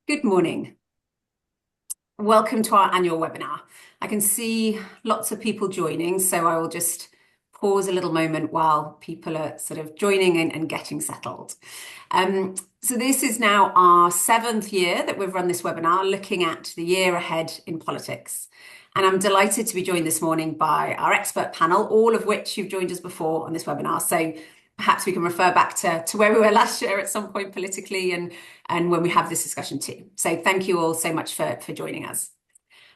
Good morning. Welcome to our annual webinar. I can see lots of people joining, so I will just pause a little moment while people are sort of joining and getting settled. So this is now our 7th year that we've run this webinar looking at the year ahead in politics. And I'm delighted to be joined this morning by our expert panel, all of which you've joined us before on this webinar. So perhaps we can refer back to where we were last year at some point politically and when we have this discussion too. So thank you all so much for joining us.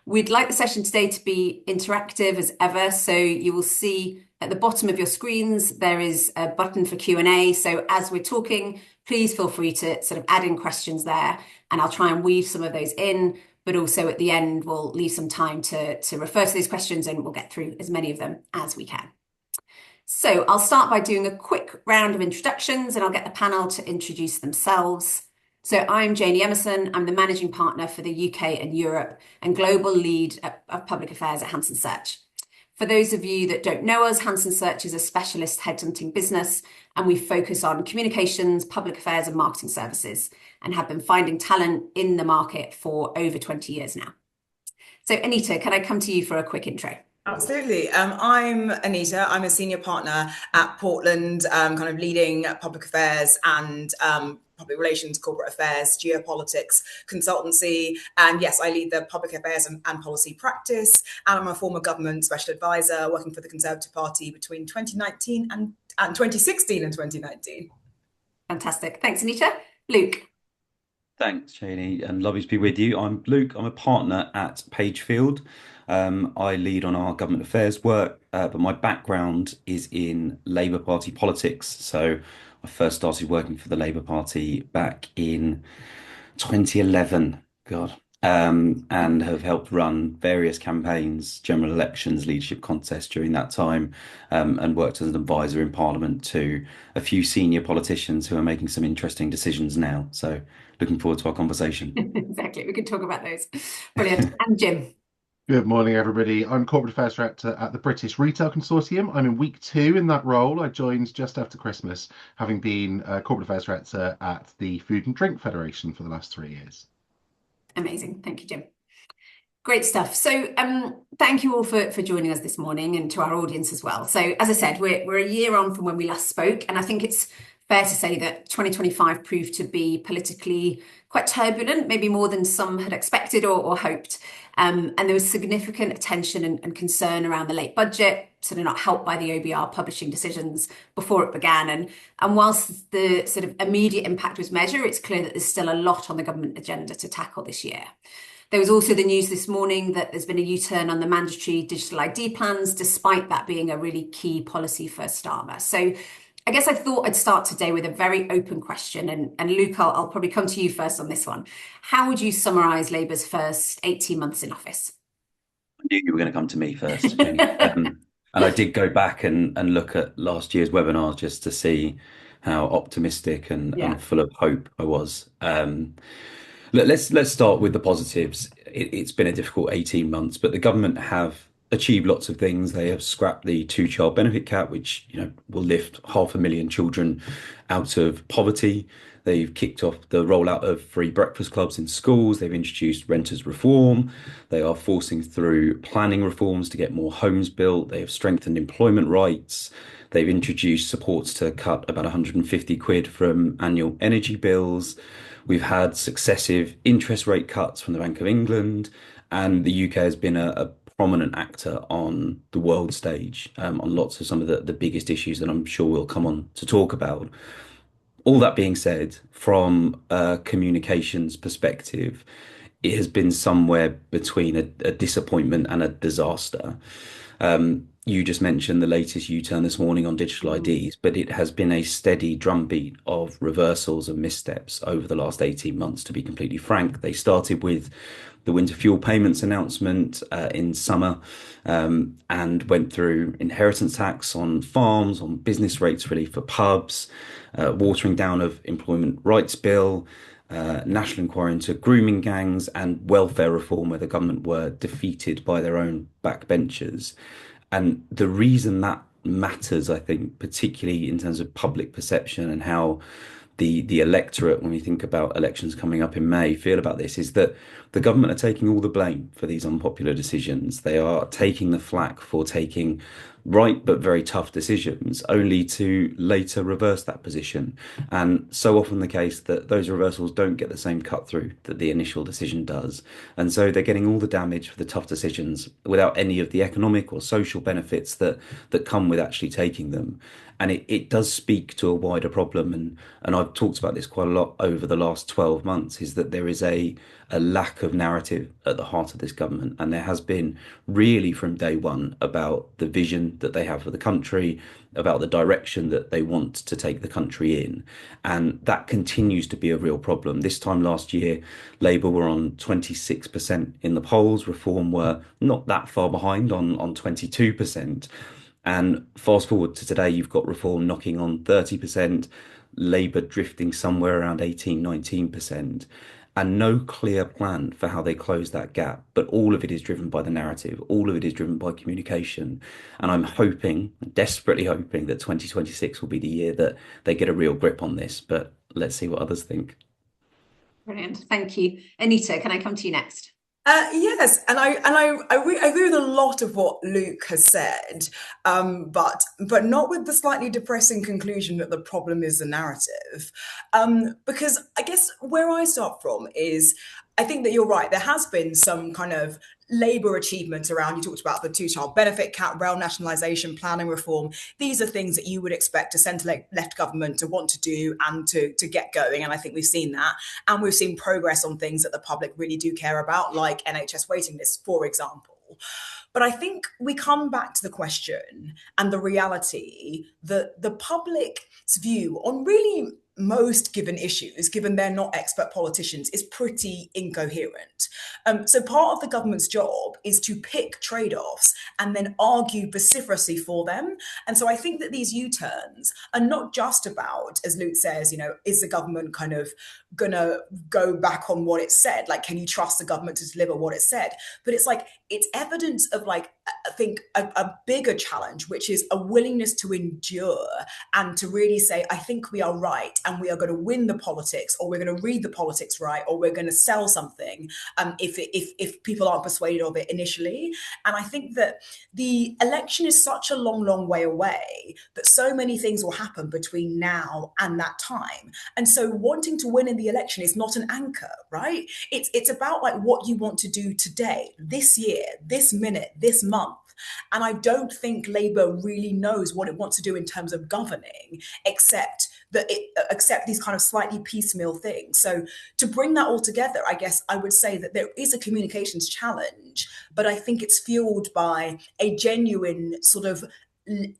We'd like the session today to be interactive as ever. So you will see at the bottom of your screens, there is a button for Q&A. So as we're talking, please feel free to sort of add in questions there and I'll try and weave some of those in. But also at the end, we'll leave some time to refer to these questions and we'll get through as many of them as we can. So I'll start by doing a quick round of introductions and I'll get the panel to introduce themselves. So I'm Janie Emmerson. I'm the managing partner for the UK and Europe and global lead of public affairs at Hanson Search. For those of you that don't know us, Hanson Search is a specialist headhunting business and we focus on communications, public affairs and marketing services and have been finding talent in the market for over 20 years now. So Anita, can I come to you for a quick intro? Absolutely. I'm Anita. I'm a senior partner at Portland, kind of leading public affairs and public relations, corporate affairs, geopolitics, consultancy. And yes, I lead the public affairs and policy practice. And I'm a former government special advisor working for the Conservative Party between 2019 and 2016 and 2019. Fantastic. Thanks, Anita. Luke. Thanks, Janie, and lovely to be with you. I'm Luke. I'm a partner at Pagefield. I lead on our government affairs work, but my background is in Labour Party politics. So I first started working for the Labour Party back in 2011, and have helped run various campaigns, general elections, leadership contests during that time, and worked as an advisor in Parliament to a few senior politicians who are making some interesting decisions now. So looking forward to our conversation. Exactly. We can talk about those. Brilliant. And Jim. Good morning, everybody. I'm Corporate Affairs Director at the British Retail Consortium. I'm in week 2 in that role. I joined just after Christmas, having been Corporate Affairs Director at the Food and Drink Federation for the last 3 years. Amazing. Thank you, Jim. Great stuff. So thank you all for joining us this morning and to our audience as well. So as I said, we're a year on from when we last spoke, and I think it's fair to say that 2025 proved to be politically quite turbulent, maybe more than some had expected or hoped. And there was significant attention and concern around the late budget, sort of not helped by the OBR publishing decisions before it began. And whilst the sort of immediate impact was measured, it's clear that there's still a lot on the government agenda to tackle this year. There was also the news this morning that there's been a U-turn on the mandatory digital ID plans, despite that being a really key policy for Starmer. So I guess I thought I'd start today with a very open question. And Luke, I'll probably come to you first on this one. How would you summarise Labour's first 18 months in office? I knew you were going to come to me first, Jenny. And I did go back and look at last year's webinars just to see how optimistic and full of hope I was. Let's start with the positives. It's been a difficult 18 months, but the government have achieved lots of things. They have scrapped the 2-child benefit cap, which will lift 500,000 children out of poverty. They've kicked off the rollout of free breakfast clubs in schools. They've introduced renters reform. They are forcing through planning reforms to get more homes built. They have strengthened employment rights. They've introduced supports to cut about 150 quid from annual energy bills. We've had successive interest rate cuts from the Bank of England, and the UK has been a prominent actor on the world stage on lots of some of the biggest issues that I'm sure we'll come on to talk about. All that being said, from a communications perspective, it has been somewhere between a disappointment and a disaster. You just mentioned the latest U-turn this morning on digital IDs, but it has been a steady drumbeat of reversals and missteps over the last 18 months, to be completely frank. They started with the winter fuel payments announcement in summer and went through inheritance tax on farms, on business rates relief for pubs, watering down of employment rights bill, national inquiry into grooming gangs, and welfare reform, where the government were defeated by their own backbenchers. And the reason that matters, I think, particularly in terms of public perception and how the electorate, when we think about elections coming up in May, feel about this is that the government are taking all the blame for these unpopular decisions. They are taking the flak for taking right but very tough decisions, only to later reverse that position. And so often the case that those reversals don't get the same cut through that the initial decision does. And so they're getting all the damage for the tough decisions without any of the economic or social benefits that come with actually taking them. And it does speak to a wider problem. And I've talked about this quite a lot over the last 12 months, is that there is a lack of narrative at the heart of this government. And there has been really from day one about the vision that they have for the country, about the direction that they want to take the country in. And that continues to be a real problem. This time last year, Labour were on 26% in the polls, Reform were not that far behind on 22%. And fast forward to today, you've got Reform knocking on 30%, Labour drifting somewhere around 18, 19%, and no clear plan for how they close that gap. But all of it is driven by the narrative, all of it is driven by communication. And I'm hoping, desperately hoping, that 2026 will be the year that they get a real grip on this. But let's see what others think. Brilliant. Thank you. Anita, can I come to you next? Yes, and I agree with a lot of what Luke has said, but not with the slightly depressing conclusion that the problem is the narrative, because I guess where I start from is I think that you're right. There has been some kind of Labour achievements around, you talked about the two-child benefit cap, rail nationalisation, planning reform. These are things that you would expect a centre-left government to want to do and to get going. And I think we've seen that. And we've seen progress on things that the public really do care about, like NHS waiting lists, for example. But I think we come back to the question and the reality that the public's view on really most given issues, given they're not expert politicians, is pretty incoherent. So part of the government's job is to pick trade-offs and then argue vociferously for them. And so I think that these U-turns are not just about, as Luke says, is the government kind of gonna go back on what it said? Like, can you trust the government to deliver what it said? But it's like, it's evidence of, like, I think a bigger challenge, which is a willingness to endure and to really say, I think we are right and we are going to win the politics, or we're going to read the politics right, or we're going to sell something if people aren't persuaded of it initially. And I think that the election is such a long way away that so many things will happen between now and that time. And so wanting to win in the election is not an anchor, right? It's about like what you want to do today, this year, this minute, this month. And I don't think Labour really knows what it wants to do in terms of governing, except these kind of slightly piecemeal things. So to bring that all together, I guess I would say that there is a communications challenge, but I think it's fueled by a genuine sort of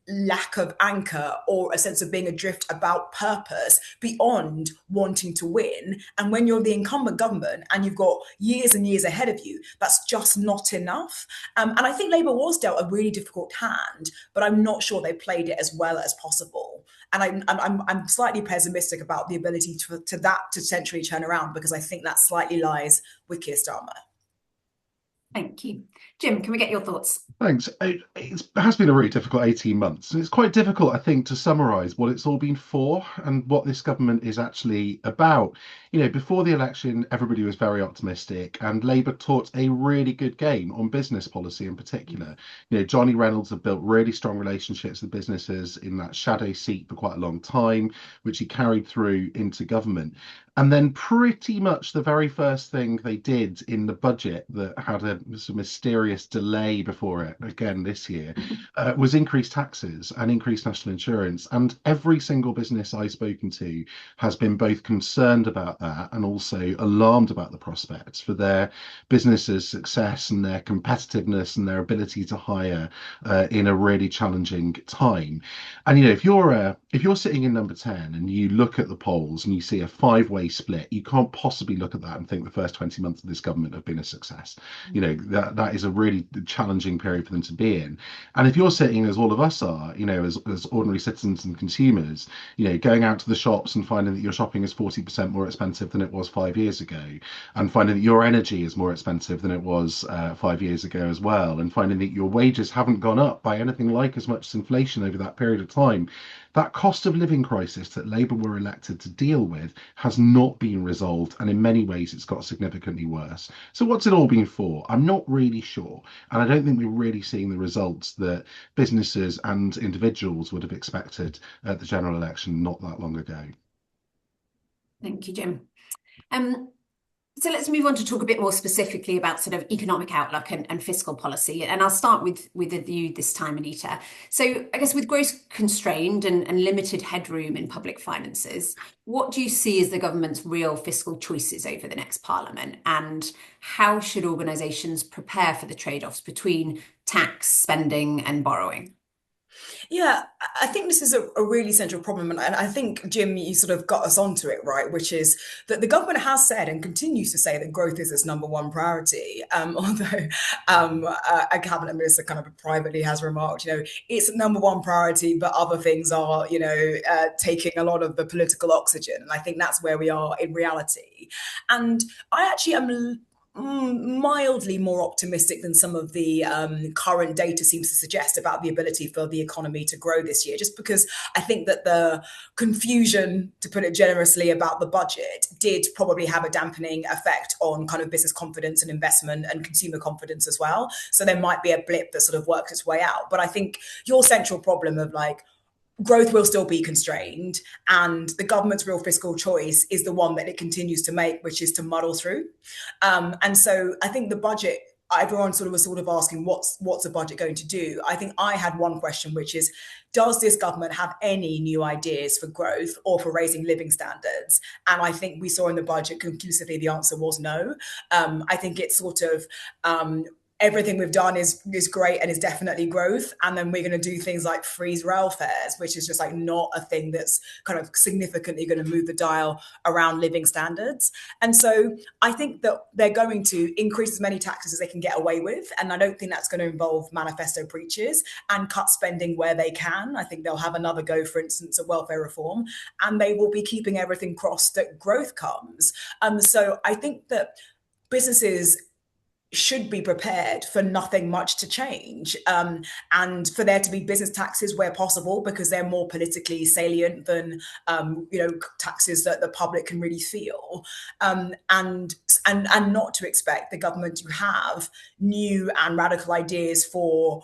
lack of anchor or a sense of being adrift about purpose beyond wanting to win. And when you're the incumbent government and you've got years and years ahead of you, that's just not enough. And I think Labour was dealt a really difficult hand, but I'm not sure they played it as well as possible. And I'm slightly pessimistic about the ability to essentially turn around, because I think that slightly lies with Keir Starmer. Thank you. Jim, can we get your thoughts? Thanks. It has been a really difficult 18 months. And it's quite difficult, I think, to summarise what it's all been for and what this government is actually about. Before the election, everybody was very optimistic, and Labour taught a really good game on business policy in particular. Johnny Reynolds had built really strong relationships with businesses in that shadow seat for quite a long time, which he carried through into government. And then pretty much the very first thing they did in the budget that had a mysterious delay before it, again this year, was increase taxes and increase national insurance. And every single business I've spoken to has been both concerned about that and also alarmed about the prospects for their businesses' success and their competitiveness and their ability to hire in a really challenging time. And if you're sitting in number 10 and you look at the polls and you see a five-way split, you can't possibly look at that and think the first 20 months of this government have been a success. That is a really challenging period for them to be in. And if you're sitting, as all of us are, as ordinary citizens and consumers, going out to the shops and finding that your shopping is 40% more expensive than it was 5 years ago, and finding that your energy is more expensive than it was 5 years ago as well, and finding that your wages haven't gone up by anything like as much as inflation over that period of time, that cost of living crisis that Labour were elected to deal with has not been resolved, and in many ways it's got significantly worse. So what's it all been for? I'm not really sure, and I don't think we're really seeing the results that businesses and individuals would have expected at the general election not that long ago. Thank you, Jim. So let's move on to talk a bit more specifically about sort of economic outlook and fiscal policy. And I'll start with you this time, Anita. So I guess with growth constrained and limited headroom in public finances, what do you see as the government's real fiscal choices over the next parliament? And how should organisations prepare for the trade-offs between tax, spending and borrowing? Yeah, I think this is a really central problem. And I think, Jim, you sort of got us onto it, right? Which is that the government has said and continues to say that growth is its number one priority. Although a cabinet minister kind of privately has remarked, it's number one priority, but other things are, taking a lot of the political oxygen. And I think that's where we are in reality. And I actually am mildly more optimistic than some of the current data seems to suggest about the ability for the economy to grow this year, just because I think that the confusion, to put it generously, about the budget did probably have a dampening effect on kind of business confidence and investment and consumer confidence as well. So there might be a blip that sort of works its way out. But I think your central problem of growth will still be constrained, and the government's real fiscal choice is the one that it continues to make, which is to muddle through. And so I think the budget, everyone was asking, what's the budget going to do? I think I had one question, which is, does this government have any new ideas for growth or for raising living standards? And I think we saw in the budget conclusively the answer was no. I think it's everything we've done is great and is definitely growth. And then we're going to do things like freeze rail fares, which is just not a thing that's kind of significantly going to move the dial around living standards. And so I think that they're going to increase as many taxes as they can get away with. And I don't think that's going to involve manifesto preachers, and cut spending where they can. I think they'll have another go, for instance, at welfare reform, and they will be keeping everything crossed that growth comes. So I think that businesses should be prepared for nothing much to change, and for there to be business taxes where possible, because they're more politically salient than taxes that the public can really feel, and not to expect the government to have new and radical ideas for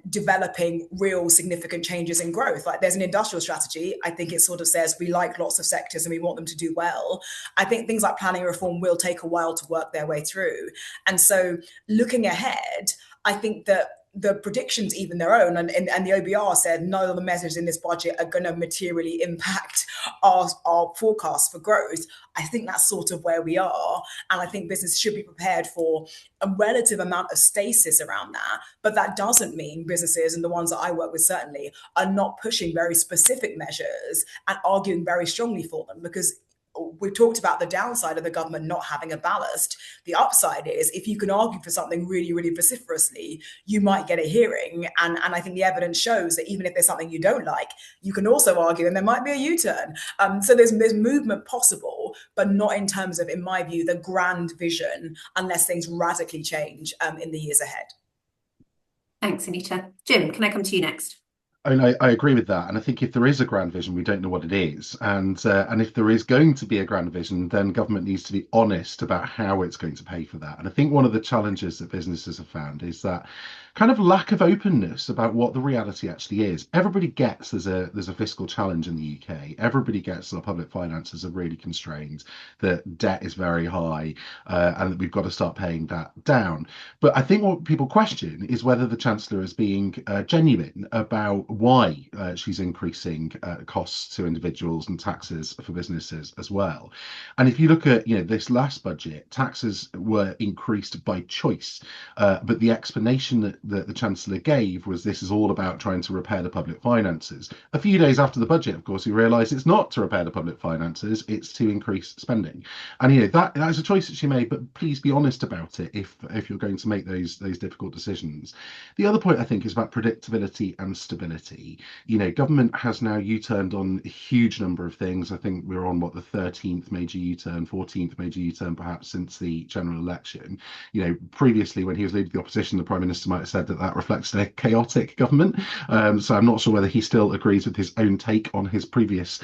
developing real significant changes in growth. There's an industrial strategy. I think it sort of says we like lots of sectors and we want them to do well. I think things like planning reform will take a while to work their way through. And so looking ahead, I think that the predictions, even their own, and the OBR said none of the measures in this budget are going to materially impact our forecasts for growth. I think that's sort of where we are. And I think business should be prepared for a relative amount of stasis around that. But that doesn't mean businesses, and the ones that I work with certainly, are not pushing very specific measures and arguing very strongly for them, because we've talked about the downside of the government not having a ballast. The upside is if you can argue for something really, really vociferously, you might get a hearing. And I think the evidence shows that even if there's something you don't like, you can also argue and there might be a U-turn. So there's movement possible, but not in terms of, in my view, the grand vision, unless things radically change in the years ahead. Thanks, Anita. Jim, can I come to you next? I agree with that, and I think if there is a grand vision, we don't know what it is, and if there is going to be a grand vision, then government needs to be honest about how it's going to pay for that. And I think one of the challenges that businesses have found is that kind of lack of openness about what the reality actually is. Everybody gets there's a fiscal challenge in the UK. Everybody gets that our public finances are really constrained, that debt is very high, and that we've got to start paying that down. But I think what people question is whether the Chancellor is being genuine about why she's increasing costs to individuals and taxes for businesses as well. And if you look at this last budget, taxes were increased by choice, but the explanation that the Chancellor gave was this is all about trying to repair the public finances. A few days after the budget, of course, we realised it's not to repair the public finances, it's to increase spending. And that is a choice that she made, but please be honest about it if you're going to make those difficult decisions. The other point I think is about predictability and stability. Government has now U-turned on a huge number of things. I think we're on the 13th major U-turn, 14th major U-turn perhaps since the general election. Previously when he was leading the opposition, the Prime Minister might have said that that reflects a chaotic government. So I'm not sure whether he still agrees with his own take on his previous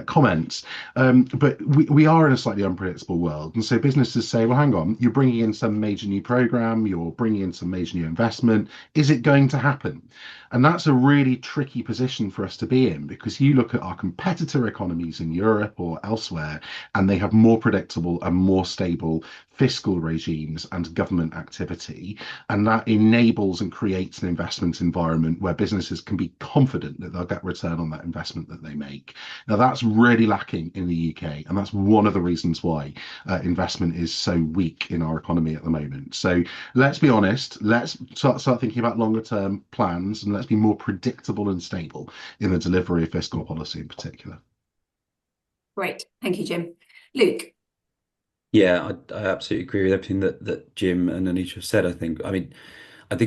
comments. But we are in a slightly unpredictable world. And so businesses say, well, hang on, you're bringing in some major new program, you're bringing in some major new investment. Is it going to happen? And that's a really tricky position for us to be in, because you look at our competitor economies in Europe or elsewhere, and they have more predictable and more stable fiscal regimes and government activity. And that enables and creates an investment environment where businesses can be confident that they'll get return on that investment that they make. Now, that's really lacking in the UK. And that's one of the reasons why investment is so weak in our economy at the moment. So let's be honest, let's start thinking about longer term plans, and let's be more predictable and stable in the delivery of fiscal policy in particular. Great. Thank you, Jim. Luke. Yeah, I absolutely agree with everything that Jim and Anita have said. I think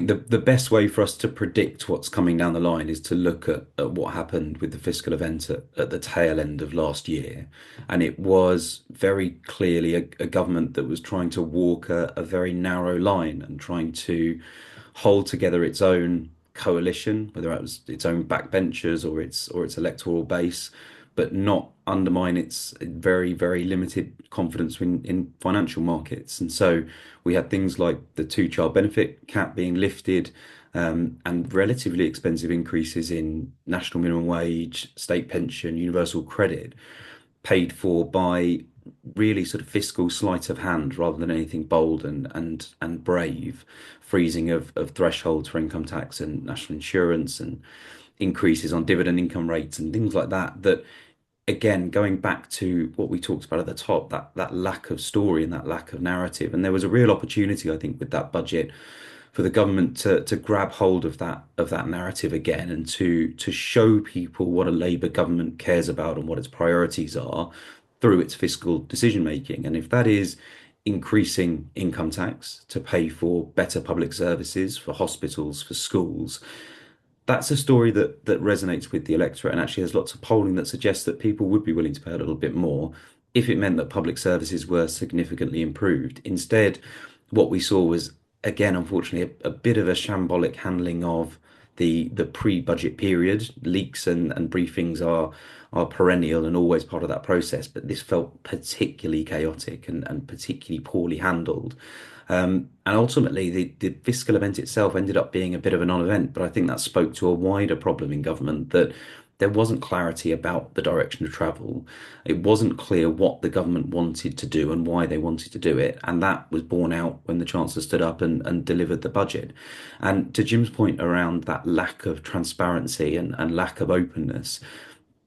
the best way for us to predict what's coming down the line is to look at what happened with the fiscal event at the tail end of last year. And it was very clearly a government that was trying to walk a very narrow line and trying to hold together its own coalition, whether it was its own backbenchers or its electoral base, but not undermine its very, very limited confidence in financial markets. And so we had things like the two-child benefit cap being lifted, and relatively expensive increases in national minimum wage, state pension, universal credit, paid for by really sort of fiscal sleight of hand rather than anything bold and brave, freezing of thresholds for income tax and national insurance, and increases on dividend income rates and things like that again, going back to what we talked about at the top, that lack of story and that lack of narrative. And there was a real opportunity, I think, with that budget for the government to grab hold of that narrative again, and to show people what a Labour government cares about and what its priorities are through its fiscal decision making. And if that is increasing income tax to pay for better public services, for hospitals, for schools, that's a story that resonates with the electorate, and actually has lots of polling that suggests that people would be willing to pay a little bit more if it meant that public services were significantly improved. Instead, what we saw was, again, unfortunately, a bit of a shambolic handling of the pre-budget period. Leaks and briefings are perennial and always part of that process, but this felt particularly chaotic and particularly poorly handled. And ultimately, the fiscal event itself ended up being a bit of a non-event, but I think that spoke to a wider problem in government, that there wasn't clarity about the direction of travel. It wasn't clear what the government wanted to do and why they wanted to do it. And that was borne out when the Chancellor stood up and delivered the budget. And to Jim's point around that lack of transparency and lack of openness,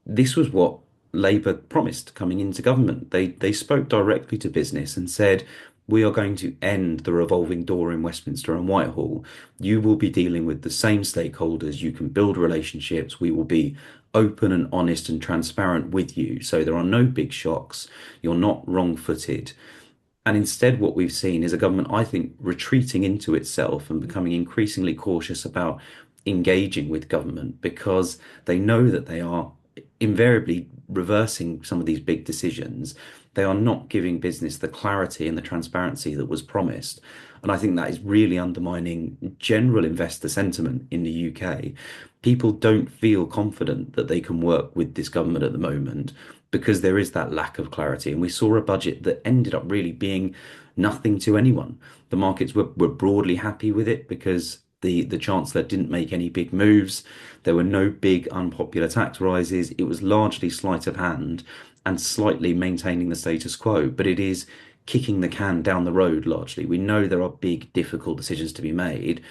this was what Labour promised coming into government. They spoke directly to business and said, we are going to end the revolving door in Westminster and Whitehall. You will be dealing with the same stakeholders. You can build relationships. We will be open and honest and transparent with you. So there are no big shocks. You're not wrong-footed. And instead, what we've seen is a government, I think, retreating into itself and becoming increasingly cautious about engaging with government, because they know that they are invariably reversing some of these big decisions. They are not giving business the clarity and the transparency that was promised. And I think that is really undermining general investor sentiment in the UK. People don't feel confident that they can work with this government at the moment because there is that lack of clarity. And we saw a budget that ended up really being nothing to anyone. The markets were broadly happy with it because the Chancellor didn't make any big moves. There were no big unpopular tax rises. It was largely sleight of hand and slightly maintaining the status quo, but it is kicking the can down the road largely. We know there are big, difficult decisions to be made,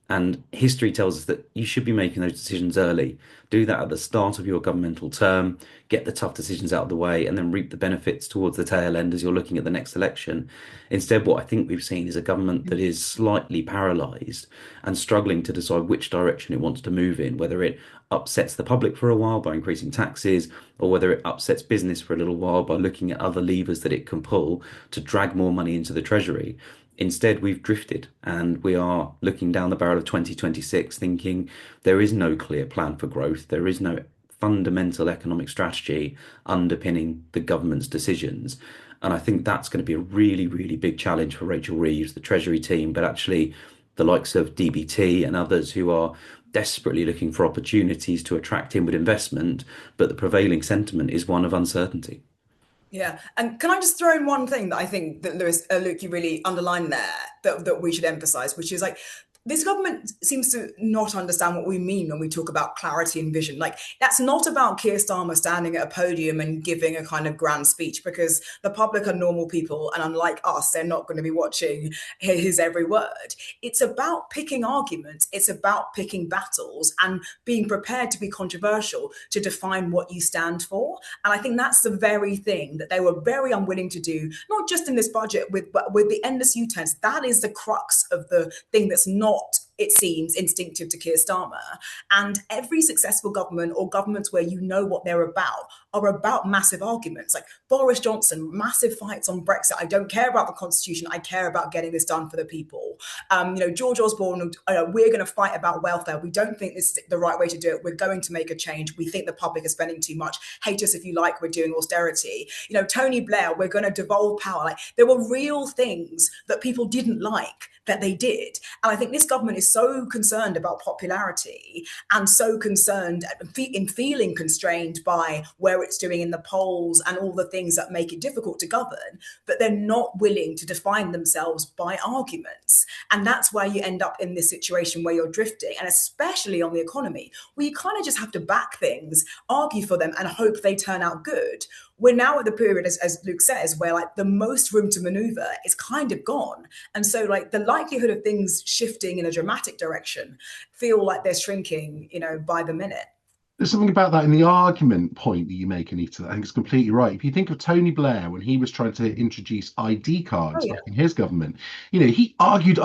and history tells us that you should be making those decisions early. Do that at the start of your governmental term, get the tough decisions out of the way, and then reap the benefits towards the tail end as you're looking at the next election. Instead, what I think we've seen is a government that is slightly paralysed and struggling to decide which direction it wants to move in, whether it upsets the public for a while by increasing taxes, or whether it upsets business for a little while by looking at other levers that it can pull to drag more money into the Treasury. Instead, we've drifted and we are looking down the barrel of 2026 thinking there is no clear plan for growth. There is no fundamental economic strategy underpinning the government's decisions. And I think that's going to be a really, really big challenge for Rachel Reeves, the Treasury team, but actually the likes of DBT and others who are desperately looking for opportunities to attract inward investment, but the prevailing sentiment is one of uncertainty. Yeah, and can I just throw in one thing that I think that Luke, you really underlined there that we should emphasize, which is like this government seems to not understand what we mean when we talk about clarity and vision. Like, that's not about Keir Starmer standing at a podium and giving a kind of grand speech, because the public are normal people, and unlike us, they're not going to be watching his every word. It's about picking arguments. It's about picking battles and being prepared to be controversial, to define what you stand for. And I think that's the very thing that they were very unwilling to do, not just in this budget, but with the endless U-turns. That is the crux of the thing that's not, it seems, instinctive to Keir Starmer. And every successful government, or governments where you know what they're about, are about massive arguments. Like Boris Johnson, massive fights on Brexit. I don't care about the constitution. I care about getting this done for the people. George Osborne, we're going to fight about welfare. We don't think this is the right way to do it. We're going to make a change. We think the public is spending too much. Hate us if you like, we're doing austerity. Tony Blair, we're going to devolve power. Like, there were real things that people didn't like that they did. And I think this government is so concerned about popularity, and so concerned in feeling constrained by where it's doing in the polls and all the things that make it difficult to govern, that they're not willing to define themselves by arguments. And that's why you end up in this situation where you're drifting, and especially on the economy, where you kind of just have to back things, argue for them, and hope they turn out good. We're now at the period, as Luke says, where like the most room to maneuver is kind of gone. And so like the likelihood of things shifting in a dramatic direction feel like they're shrinking, by the minute. There's something about that in the argument point that you make, Anita. I think it's completely right. If you think of Tony Blair when he was trying to introduce ID cards back in his government, he argued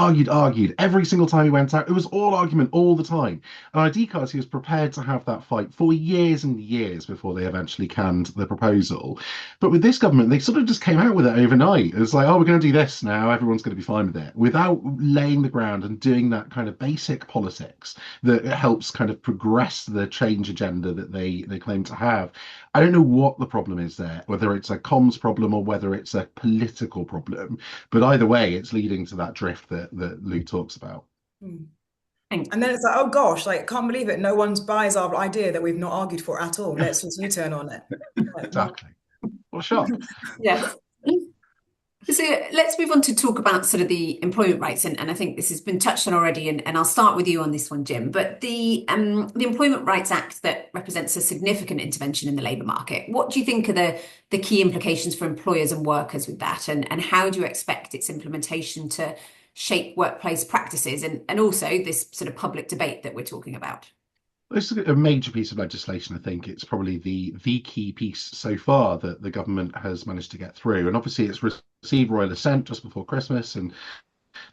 every single time he went out. It was all argument all the time. And ID cards, he was prepared to have that fight for years and years before they eventually canned the proposal. But with this government, they sort of just came out with it overnight. It was like, oh, we're going to do this now. Everyone's going to be fine with it, without laying the ground and doing that kind of basic politics that helps kind of progress the change agenda that they claim to have. I don't know what the problem is there, whether it's a comms problem or whether it's a political problem, but either way, it's leading to that drift that Luke talks about. And then it's like, oh gosh, like, can't believe it. No one buys our idea that we've not argued for at all. Let's just U-turn on it. Exactly. What a shock. Yes. So let's move on to talk about sort of the employment rights, and I think this has been touched on already, and I'll start with you on this one, Jim. But the Employment Rights Act that represents a significant intervention in the labour market, what do you think are the key implications for employers and workers with that, and how do you expect its implementation to shape workplace practices and also this sort of public debate that we're talking about? This is a major piece of legislation. I think it's probably the key piece so far that the government has managed to get through. And obviously it's received royal assent just before Christmas, and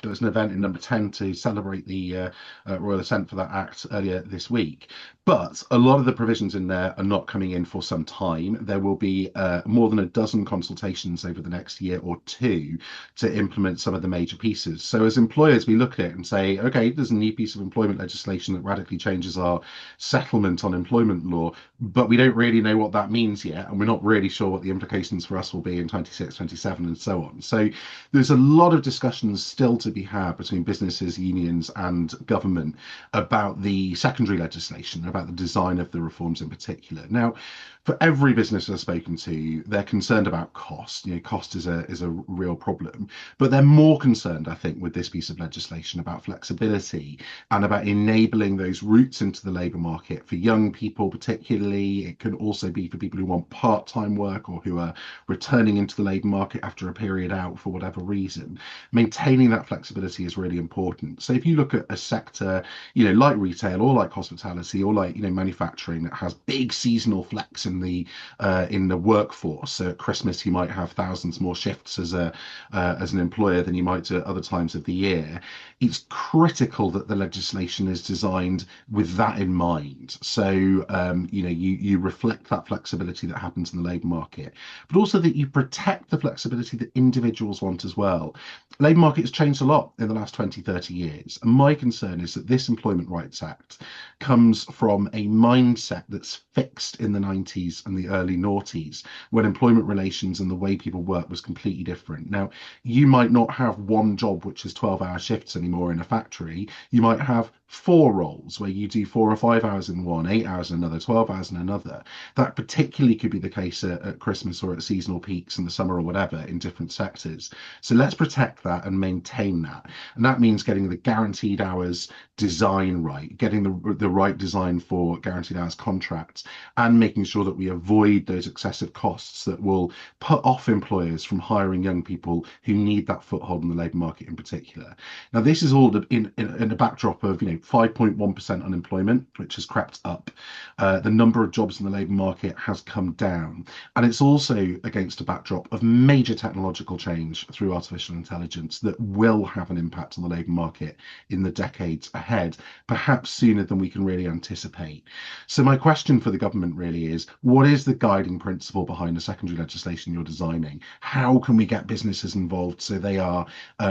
there was an event in Number 10 to celebrate the royal assent for that act earlier this week. But a lot of the provisions in there are not coming in for some time. There will be more than a dozen consultations over the next year or two to implement some of the major pieces. So as employers, we look at it and say, okay, there's a new piece of employment legislation that radically changes our settlement on employment law, but we don't really know what that means yet. And we're not really sure what the implications for us will be in 26, 27, and so on. So there's a lot of discussions still to be had between businesses, unions, and government about the secondary legislation, about the design of the reforms in particular. Now, for every business I've spoken to, they're concerned about cost. Cost is a real problem, but they're more concerned, I think, with this piece of legislation about flexibility and about enabling those routes into the labour market for young people, particularly. It can also be for people who want part-time work or who are returning into the labour market after a period out for whatever reason. Maintaining that flexibility is really important. So if you look at a sector, like retail or like hospitality or like manufacturing that has big seasonal flex in the workforce. So at Christmas you might have thousands more shifts as an employer than you might at other times of the year. It's critical that the legislation is designed with that in mind. So you reflect that flexibility that happens in the labour market, but also that you protect the flexibility that individuals want as well. The labour market has changed a lot in the last 20, 30 years. And my concern is that this Employment Rights Act comes from a mindset that's fixed in the 90s 90s and the early noughties, when employment relations and the way people work was completely different. Now, you might not have one job which is 12-hour shifts anymore in a factory. You might have four roles where you do 4 or 5 hours in one, 8 hours in another, 12 hours in another. That particularly could be the case at Christmas or at seasonal peaks in the summer or whatever in different sectors. So let's protect that and maintain that. And that means getting the guaranteed hours design right, getting the right design for guaranteed hours contracts, and making sure that we avoid those excessive costs that will put off employers from hiring young people who need that foothold in the labour market in particular. Now, this is all in a backdrop of 5.1% unemployment, which has crept up. The number of jobs in the labour market has come down, and it's also against a backdrop of major technological change through artificial intelligence that will have an impact on the labour market in the decades ahead, perhaps sooner than we can really anticipate. So my question for the government really is, what is the guiding principle behind the secondary legislation you're designing? How can we get businesses involved so they are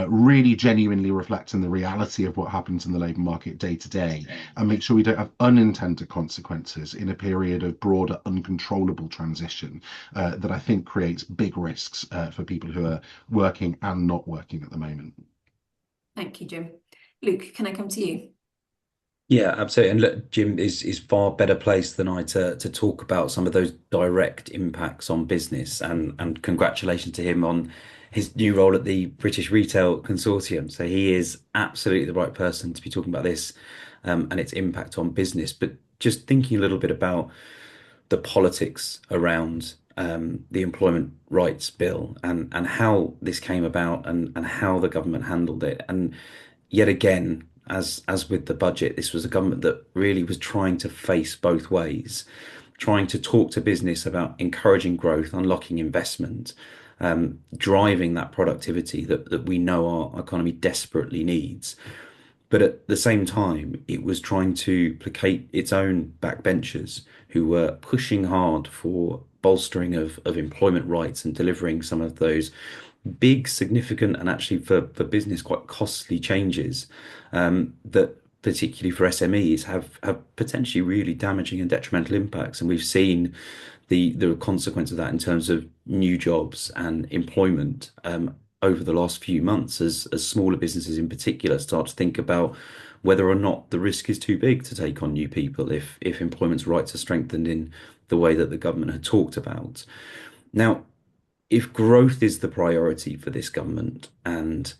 really genuinely reflecting the reality of what happens in the labour market day to day, and make sure we don't have unintended consequences in a period of broader uncontrollable transition that I think creates big risks for people who are working and not working at the moment? Thank you, Jim. Luke, can I come to you? Yeah, absolutely. And look, Jim is far better placed than I to talk about some of those direct impacts on business. And congratulations to him on his new role at the British Retail Consortium. So he is absolutely the right person to be talking about this, and its impact on business. But just thinking a little bit about the politics around the Employment Rights Bill and how this came about and how the government handled it. And yet again, as with the budget, this was a government that really was trying to face both ways, trying to talk to business about encouraging growth, unlocking investment, driving that productivity that we know our economy desperately needs. But at the same time, it was trying to placate its own backbenchers who were pushing hard for bolstering of employment rights and delivering some of those big, significant, and actually for business quite costly changes that particularly for SMEs have potentially really damaging and detrimental impacts. And we've seen the consequence of that in terms of new jobs and employment over the last few months as smaller businesses in particular start to think about whether or not the risk is too big to take on new people if employment's rights are strengthened in the way that the government had talked about. Now, if growth is the priority for this government, and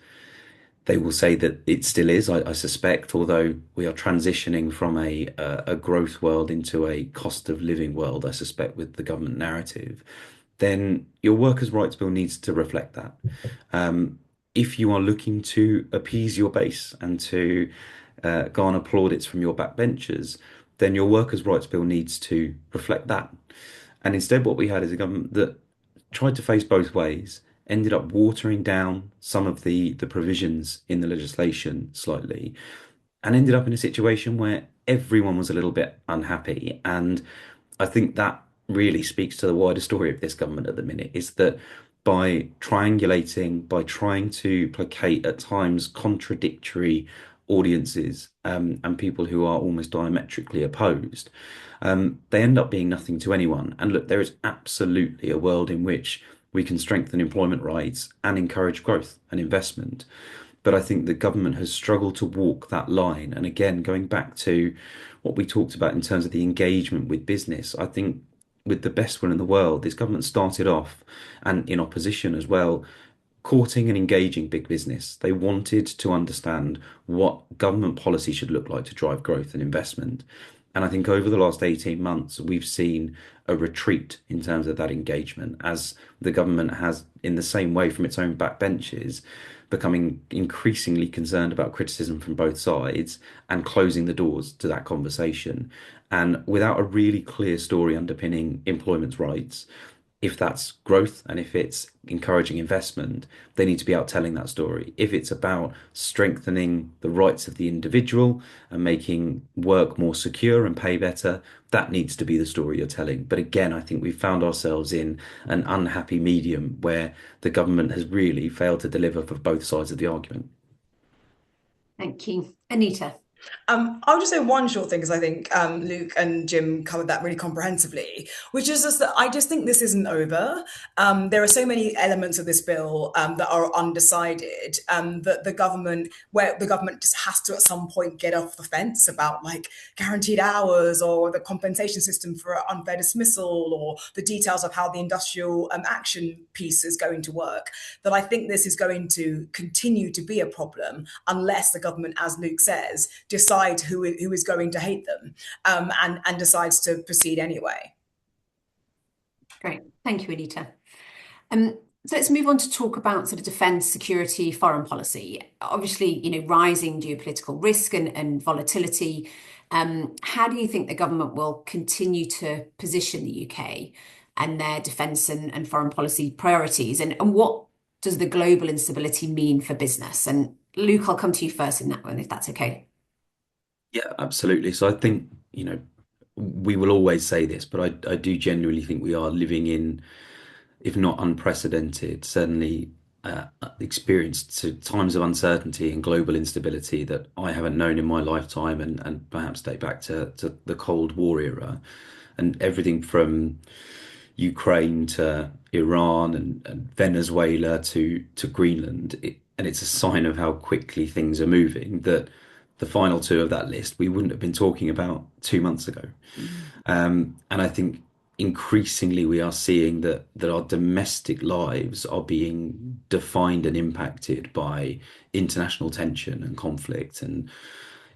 they will say that it still is, I suspect, although we are transitioning from a growth world into a cost of living world, I suspect, with the government narrative, then your workers' rights bill needs to reflect that. If you are looking to appease your base and to garner plaudits from your backbenchers, then your workers' rights bill needs to reflect that. And instead, what we had is a government that tried to face both ways, ended up watering down some of the provisions in the legislation slightly, and ended up in a situation where everyone was a little bit unhappy. And I think that really speaks to the wider story of this government at the minute, is that by triangulating, by trying to placate at times contradictory audiences and people who are almost diametrically opposed, they end up being nothing to anyone. And look, there is absolutely a world in which we can strengthen employment rights and encourage growth and investment. But I think the government has struggled to walk that line. And again, going back to what we talked about in terms of the engagement with business, I think with the best will in the world, this government started off, and in opposition as well, courting and engaging big business. They wanted to understand what government policy should look like to drive growth and investment. And I think over the last 18 months, we've seen a retreat in terms of that engagement as the government has, in the same way from its own backbenches, becoming increasingly concerned about criticism from both sides and closing the doors to that conversation. And without a really clear story underpinning employment's rights, if that's growth and if it's encouraging investment, they need to be out telling that story. If it's about strengthening the rights of the individual and making work more secure and pay better, that needs to be the story you're telling. But again, I think we've found ourselves in an unhappy medium where the government has really failed to deliver for both sides of the argument. Thank you. Anita. I'll just say one short thing because I think Luke and Jim covered that really comprehensively, which is just that I just think this isn't over. There are so many elements of this bill that are undecided that where the government just has to at some point get off the fence about like guaranteed hours or the compensation system for unfair dismissal or the details of how the industrial action piece is going to work. That I think this is going to continue to be a problem unless the government, as Luke says, decide who is going to hate them and decides to proceed anyway. Great. Thank you, Anita. So let's move on to talk about sort of defence, security, foreign policy. Obviously, rising geopolitical risk and volatility. How do you think the government will continue to position the UK and their defence and foreign policy priorities? And what does the global instability mean for business? And Luke, I'll come to you first in that one, if that's okay. Yeah, absolutely. So I think, we will always say this, but I do genuinely think we are living in, if not unprecedented, certainly experienced times of uncertainty and global instability that I haven't known in my lifetime and perhaps date back to the Cold War era. And everything from Ukraine to Iran and Venezuela to Greenland. And it's a sign of how quickly things are moving that the final two of that list we wouldn't have been talking about 2 months ago. And I think increasingly we are seeing that our domestic lives are being defined and impacted by international tension and conflict. And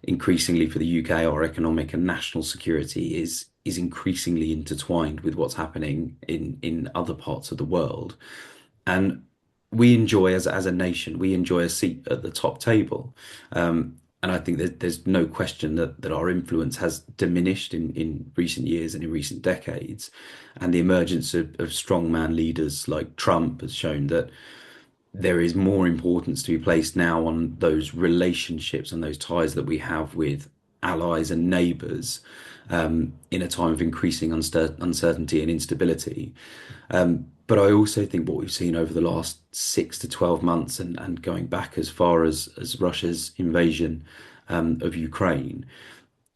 increasingly for the UK, our economic and national security is increasingly intertwined with what's happening in other parts of the world. And we enjoy, as a nation, we enjoy a seat at the top table. And I think there's no question that our influence has diminished in recent years and in recent decades. And the emergence of strongman leaders like Trump has shown that there is more importance to be placed now on those relationships and those ties that we have with allies and neighbours in a time of increasing uncertainty and instability. But I also think what we've seen over the last 6 to 12 months and going back as far as Russia's invasion of Ukraine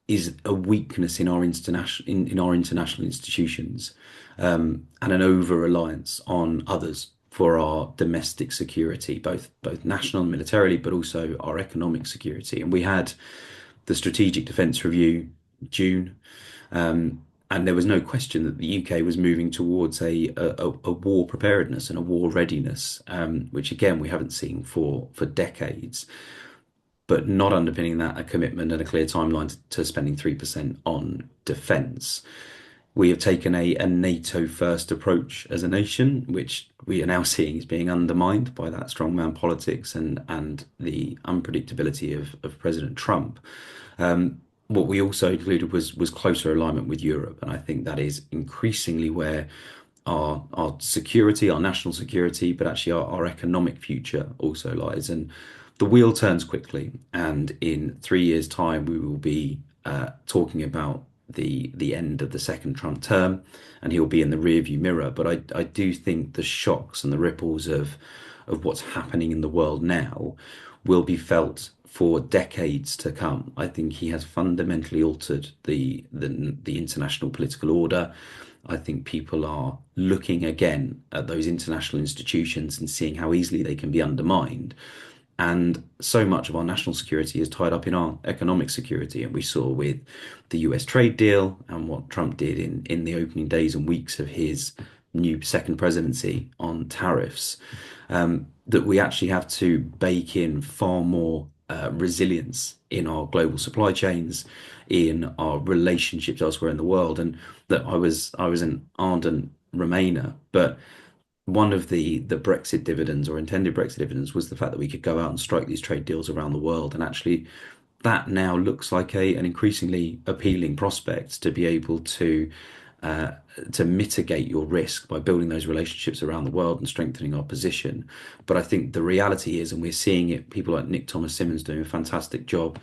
is a weakness in our international institutions and an over-reliance on others for our domestic security, both national and militarily, but also our economic security. And we had the Strategic Defence Review in June. And there was no question that the UK was moving towards a war preparedness and a war readiness, which again we haven't seen for decades, but not underpinning that a commitment and a clear timeline to spending 3% on defence. We have taken a NATO first approach as a nation, which we are now seeing is being undermined by that strongman politics and the unpredictability of President Trump. What we also included was closer alignment with Europe, and I think that is increasingly where our security, our national security, but actually our economic future also lies. And the wheel turns quickly, and in 3 years' time, we will be talking about the end of the second Trump term, and he'll be in the rearview mirror. But I do think the shocks and the ripples of what's happening in the world now will be felt for decades to come. I think he has fundamentally altered the international political order. I think people are looking again at those international institutions and seeing how easily they can be undermined. And so much of our national security is tied up in our economic security. And we saw with the US trade deal and what Trump did in the opening days and weeks of his new second presidency on tariffs, that we actually have to bake in far more resilience in our global supply chains, in our relationships elsewhere in the world. And that I was an ardent Remainer, but one of the Brexit dividends or intended Brexit dividends was the fact that we could go out and strike these trade deals around the world. And actually that now looks like an increasingly appealing prospect to be able to mitigate your risk by building those relationships around the world and strengthening our position. But I think the reality is, and we're seeing it, people like Nick Thomas-Symonds doing a fantastic job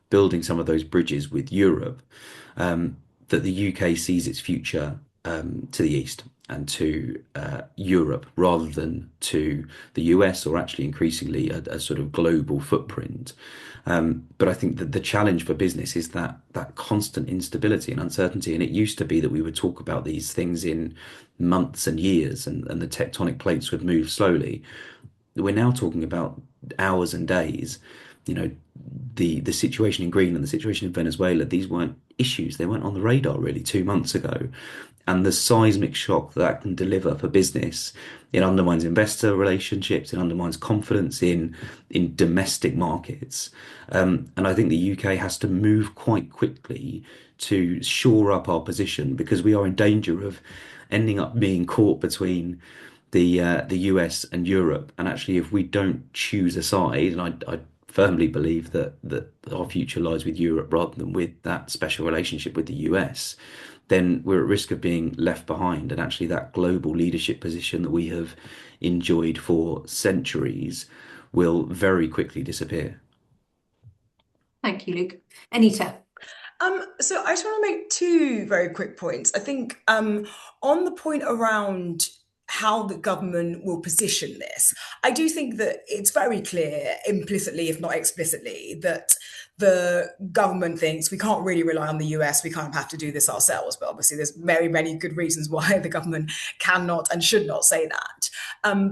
building some of those bridges with Europe, that the UK sees its future to the east and to Europe rather than to the US, or actually increasingly a sort of global footprint. But I think that the challenge for business is that constant instability and uncertainty. And it used to be that we would talk about these things in months and years, and the tectonic plates would move slowly. We're now talking about hours and days. You know, the situation in Greenland, the situation in Venezuela, these weren't issues. They weren't on the radar really 2 months ago. And the seismic shock that can deliver for business, it undermines investor relationships, it undermines confidence in domestic markets. And I think the UK has to move quite quickly to shore up our position, because we are in danger of ending up being caught between the US and Europe. And actually, if we don't choose a side, and I firmly believe that our future lies with Europe rather than with that special relationship with the US, then we're at risk of being left behind. And actually, that global leadership position that we have enjoyed for centuries will very quickly disappear. Thank you, Luke. Anita. So I just want to make two very quick points. I think on the point around how the government will position this, I do think that it's very clear, implicitly, if not explicitly, that the government thinks we can't really rely on the US, we kind of have to do this ourselves. But obviously, there's very many good reasons why the government cannot and should not say that.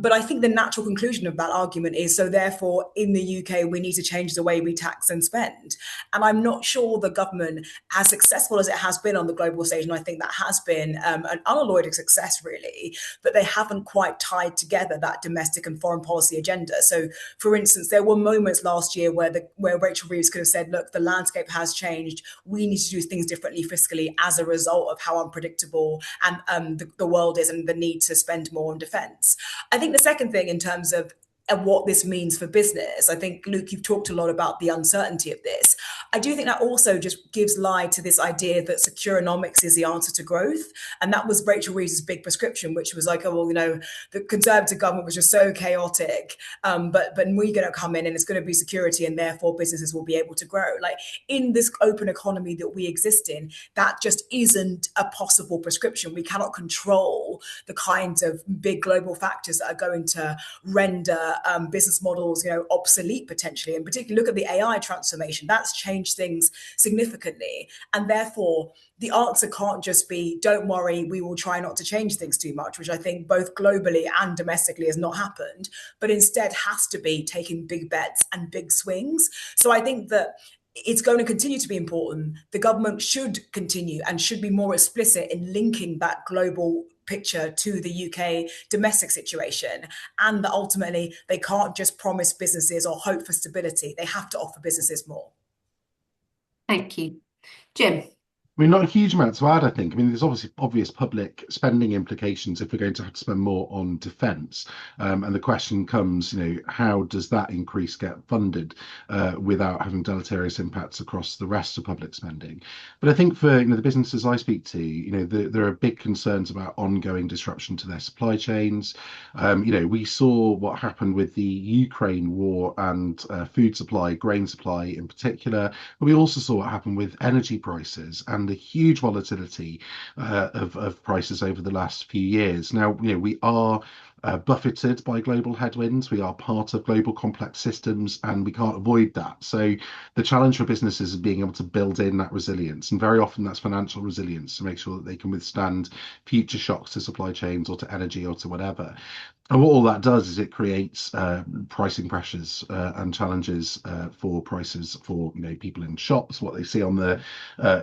But I think the natural conclusion of that argument is, so therefore, in the UK, we need to change the way we tax and spend. And I'm not sure the government, as successful as it has been on the global stage, and I think that has been an unalloyed success, really, but they haven't quite tied together that domestic and foreign policy agenda. So, for instance, there were moments last year where Rachel Reeves could have said, look, the landscape has changed. We need to do things differently fiscally as a result of how unpredictable and the world is, and the need to spend more on defence. I think the second thing in terms of what this means for business, I think, Luke, you've talked a lot about the uncertainty of this. I do think that also just gives lie to this idea that securonomics is the answer to growth. And that was Rachel Reeves' big prescription, which was like, oh, well, you know, the Conservative government was just so chaotic, but we're going to come in and it's going to be security, and therefore businesses will be able to grow. Like, in this open economy that we exist in, that just isn't a possible prescription. We cannot control the kinds of big global factors that are going to render business models, you know, obsolete potentially. And particularly look at the AI transformation. That's changed things significantly. And therefore, the answer can't just be, don't worry, we will try not to change things too much, which I think both globally and domestically has not happened, but instead has to be taking big bets and big swings. So I think that it's going to continue to be important. The government should continue and should be more explicit in linking that global picture to the UK domestic situation, and that ultimately they can't just promise businesses or hope for stability. They have to offer businesses more. Thank you. Jim. I mean, not a huge amount to add, I think. I mean, there's obviously obvious public spending implications if we're going to have to spend more on defence. And the question comes, you know, how does that increase get funded without having deleterious impacts across the rest of public spending? But I think for, you know, the businesses I speak to, you know, there are big concerns about ongoing disruption to their supply chains. You know, we saw what happened with the Ukraine war and food supply, grain supply in particular. But we also saw what happened with energy prices and the huge volatility of prices over the last few years. Now, you know, we are buffeted by global headwinds. We are part of global complex systems, and we can't avoid that. So the challenge for businesses is being able to build in that resilience. And very often that's financial resilience to make sure that they can withstand future shocks to supply chains or to energy or to whatever. And what all that does is it creates pricing pressures and challenges for prices for, you know, people in shops, what they see on the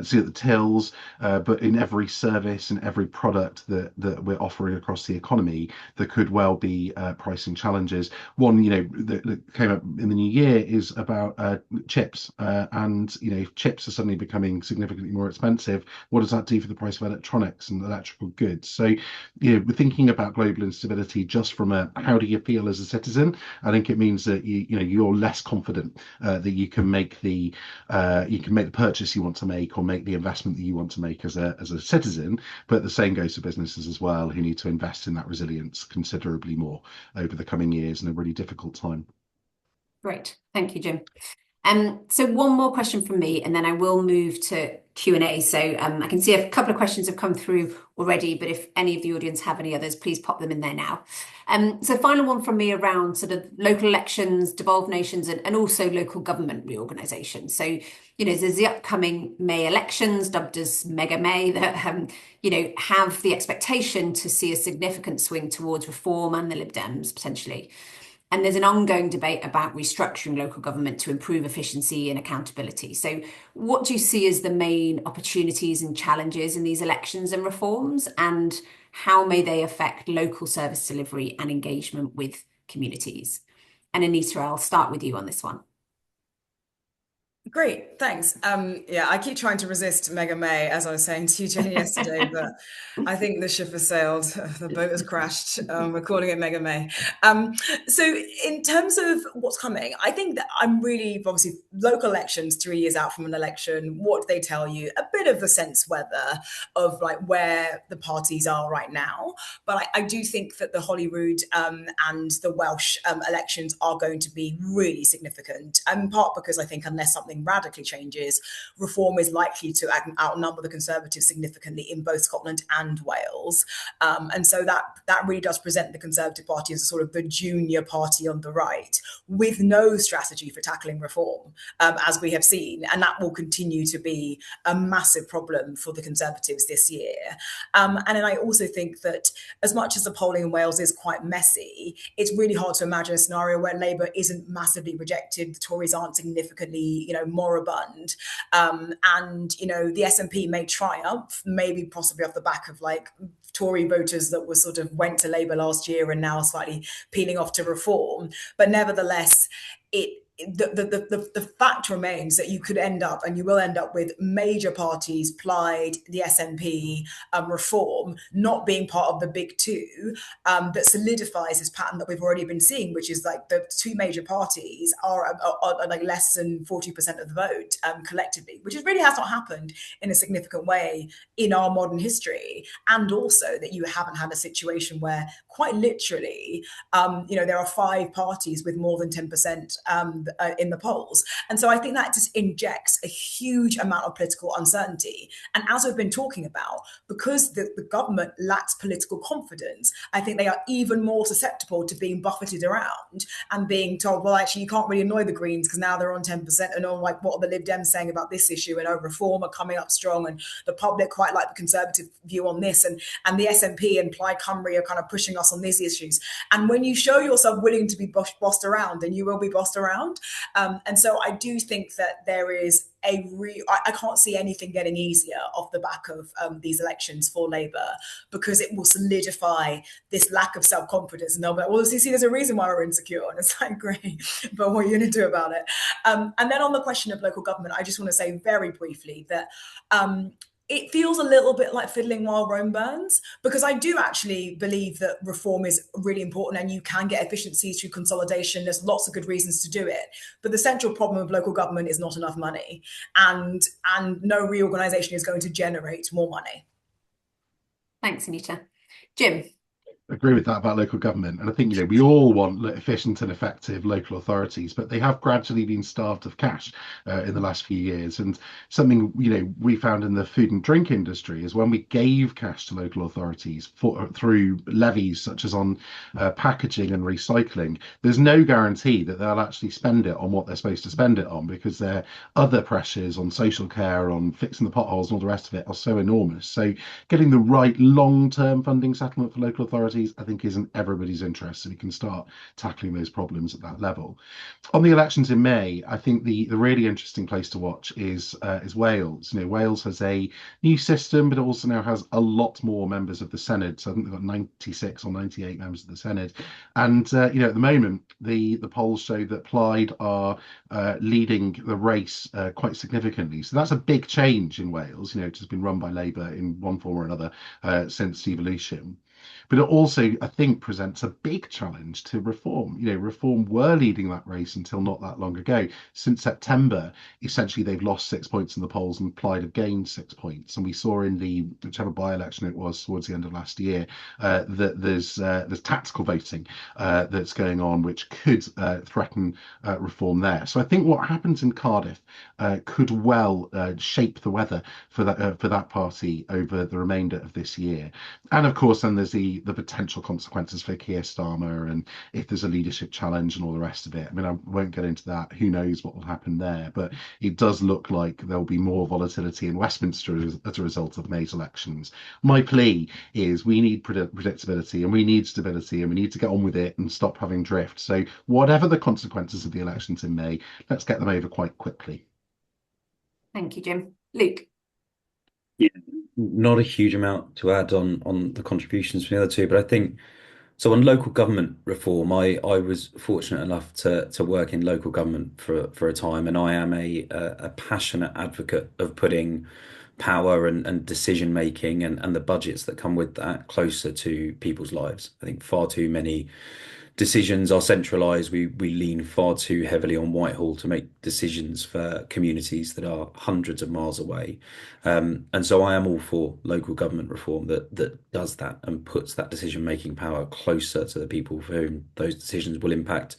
see at the tills, but in every service and every product that we're offering across the economy, there could well be pricing challenges. One, you know, that came up in the new year is about chips, and you know, if chips are suddenly becoming significantly more expensive, what does that do for the price of electronics and electrical goods? So, you know, we're thinking about global instability just from a how do you feel as a citizen. I think it means that you know, you're less confident that you can make the purchase you want to make or make the investment that you want to make as a citizen. But the same goes for businesses as well, who need to invest in that resilience considerably more over the coming years in a really difficult time. Great, thank you, Jim. So one more question from me, and then I will move to Q&A. So I can see a couple of questions have come through already, but if any of the audience have any others, please pop them in there now. So final one from me around sort of local elections, devolved nations, and also local government reorganisation. So, there's the upcoming May elections, dubbed as Mega May, that, have the expectation to see a significant swing towards reform and the Lib Dems potentially. And there's an ongoing debate about restructuring local government to improve efficiency and accountability. So what do you see as the main opportunities and challenges in these elections and reforms, and how may they affect local service delivery and engagement with communities? And Anita, I'll start with you on this one. Great, thanks. Yeah, I keep trying to resist Mega May, as I was saying to you, Jane, yesterday, but I think the ship has sailed, the boat has crashed. We're calling it Mega May. So in terms of what's coming, I think that I'm really, obviously, local elections 3 years out from an election, what do they tell you? A bit of a sense weather of like where the parties are right now. But I do think that the Holyrood and the Welsh elections are going to be really significant, in part because I think unless something radically changes, reform is likely to outnumber the Conservatives significantly in both Scotland and Wales. And so that really does present the Conservative Party as a sort of the junior party on the right, with no strategy for tackling reform, as we have seen. And that will continue to be a massive problem for the Conservatives this year. And then I also think that as much as the polling in Wales is quite messy, it's really hard to imagine a scenario where Labour isn't massively rejected, the Tories aren't significantly, moribund, and the SNP may triumph, maybe possibly off the back of like Tory voters that were sort of went to Labour last year and now slightly peeling off to reform, but nevertheless, the fact remains that you could end up, and you will end up with major parties, Plaid, the SNP, Reform, not being part of the big two, that solidifies this pattern that we've already been seeing, which is like the two major parties are like less than 40% of the vote collectively, which really has not happened in a significant way in our modern history. And also that you haven't had a situation where quite literally, there are 5 parties with more than 10% in the polls. And so I think that just injects a huge amount of political uncertainty. And as we've been talking about, because the government lacks political confidence, I think they are even more susceptible to being buffeted around and being told, well, actually, you can't really annoy the Greens because now they're on 10%, and all like, what are the Lib Dems saying about this issue? And reform are coming up strong, and the public quite like the Conservative view on this, and the SNP and Plaid Cymru are kind of pushing us on these issues. And when you show yourself willing to be bossed around, then you will be bossed around. And so I do think that there is I can't see anything getting easier off the back of these elections for Labour, because it will solidify this lack of self-confidence. And they'll be like, well, see, there's a reason why we're insecure. And it's like, great, but what are you going to do about it? And then on the question of local government, I just want to say very briefly that it feels a little bit like fiddling while Rome burns, because I do actually believe that reform is really important and you can get efficiencies through consolidation. There's lots of good reasons to do it. But the central problem of local government is not enough money, and no reorganisation is going to generate more money. Thanks, Anita. Jim. Agree with that about local government, and I think we all want efficient and effective local authorities, but they have gradually been starved of cash in the last few years. And something we found in the food and drink industry is when we gave cash to local authorities through levies such as on packaging and recycling, there's no guarantee that they'll actually spend it on what they're supposed to spend it on, because their other pressures on social care, on fixing the potholes and all the rest of it are so enormous. So getting the right long-term funding settlement for local authorities, I think, is in everybody's interest, so we can start tackling those problems at that level. On the elections in May, I think the really interesting place to watch is Wales. Wales has a new system, but it also now has a lot more members of the Senate. So I think they've got 96 or 98 members of the Senate. And at the moment, the polls show that Plaid are leading the race quite significantly. So that's a big change in Wales. It has been run by Labour in one form or another since devolution. But it also, I think, presents a big challenge to Reform. Reform were leading that race until not that long ago. Since September, essentially they've lost 6 points in the polls and Plaid have gained 6 points. And we saw in the whichever by-election it was towards the end of last year that there's tactical voting that's going on, which could threaten Reform there. So I think what happens in Cardiff could well shape the weather for that party over the remainder of this year. And of course, then there's the potential consequences for Keir Starmer, and if there's a leadership challenge and all the rest of it. I mean, I won't get into that. Who knows what will happen there? But it does look like there'll be more volatility in Westminster as a result of May's elections. My plea is we need predictability and we need stability and we need to get on with it and stop having drift. So whatever the consequences of the elections in May, let's get them over quite quickly. Thank you, Jim. Luke. Yeah, not a huge amount to add on the contributions from the other two, but I think so on local government reform, I was fortunate enough to work in local government for a time, and I am a passionate advocate of putting power and decision making and the budgets that come with that closer to people's lives. I think far too many decisions are centralised. We lean far too heavily on Whitehall to make decisions for communities that are hundreds of miles away. And so I am all for local government reform that does that and puts that decision making power closer to the people for whom those decisions will impact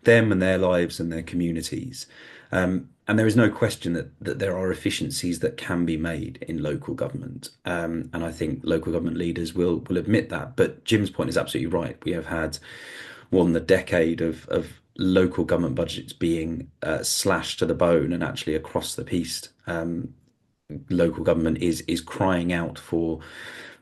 them and their lives and their communities. And there is no question that there are efficiencies that can be made in local government. And I think local government leaders will admit that. But Jim's point is absolutely right. We have had more than a decade of local government budgets being slashed to the bone, and actually across the piece, local government is crying out for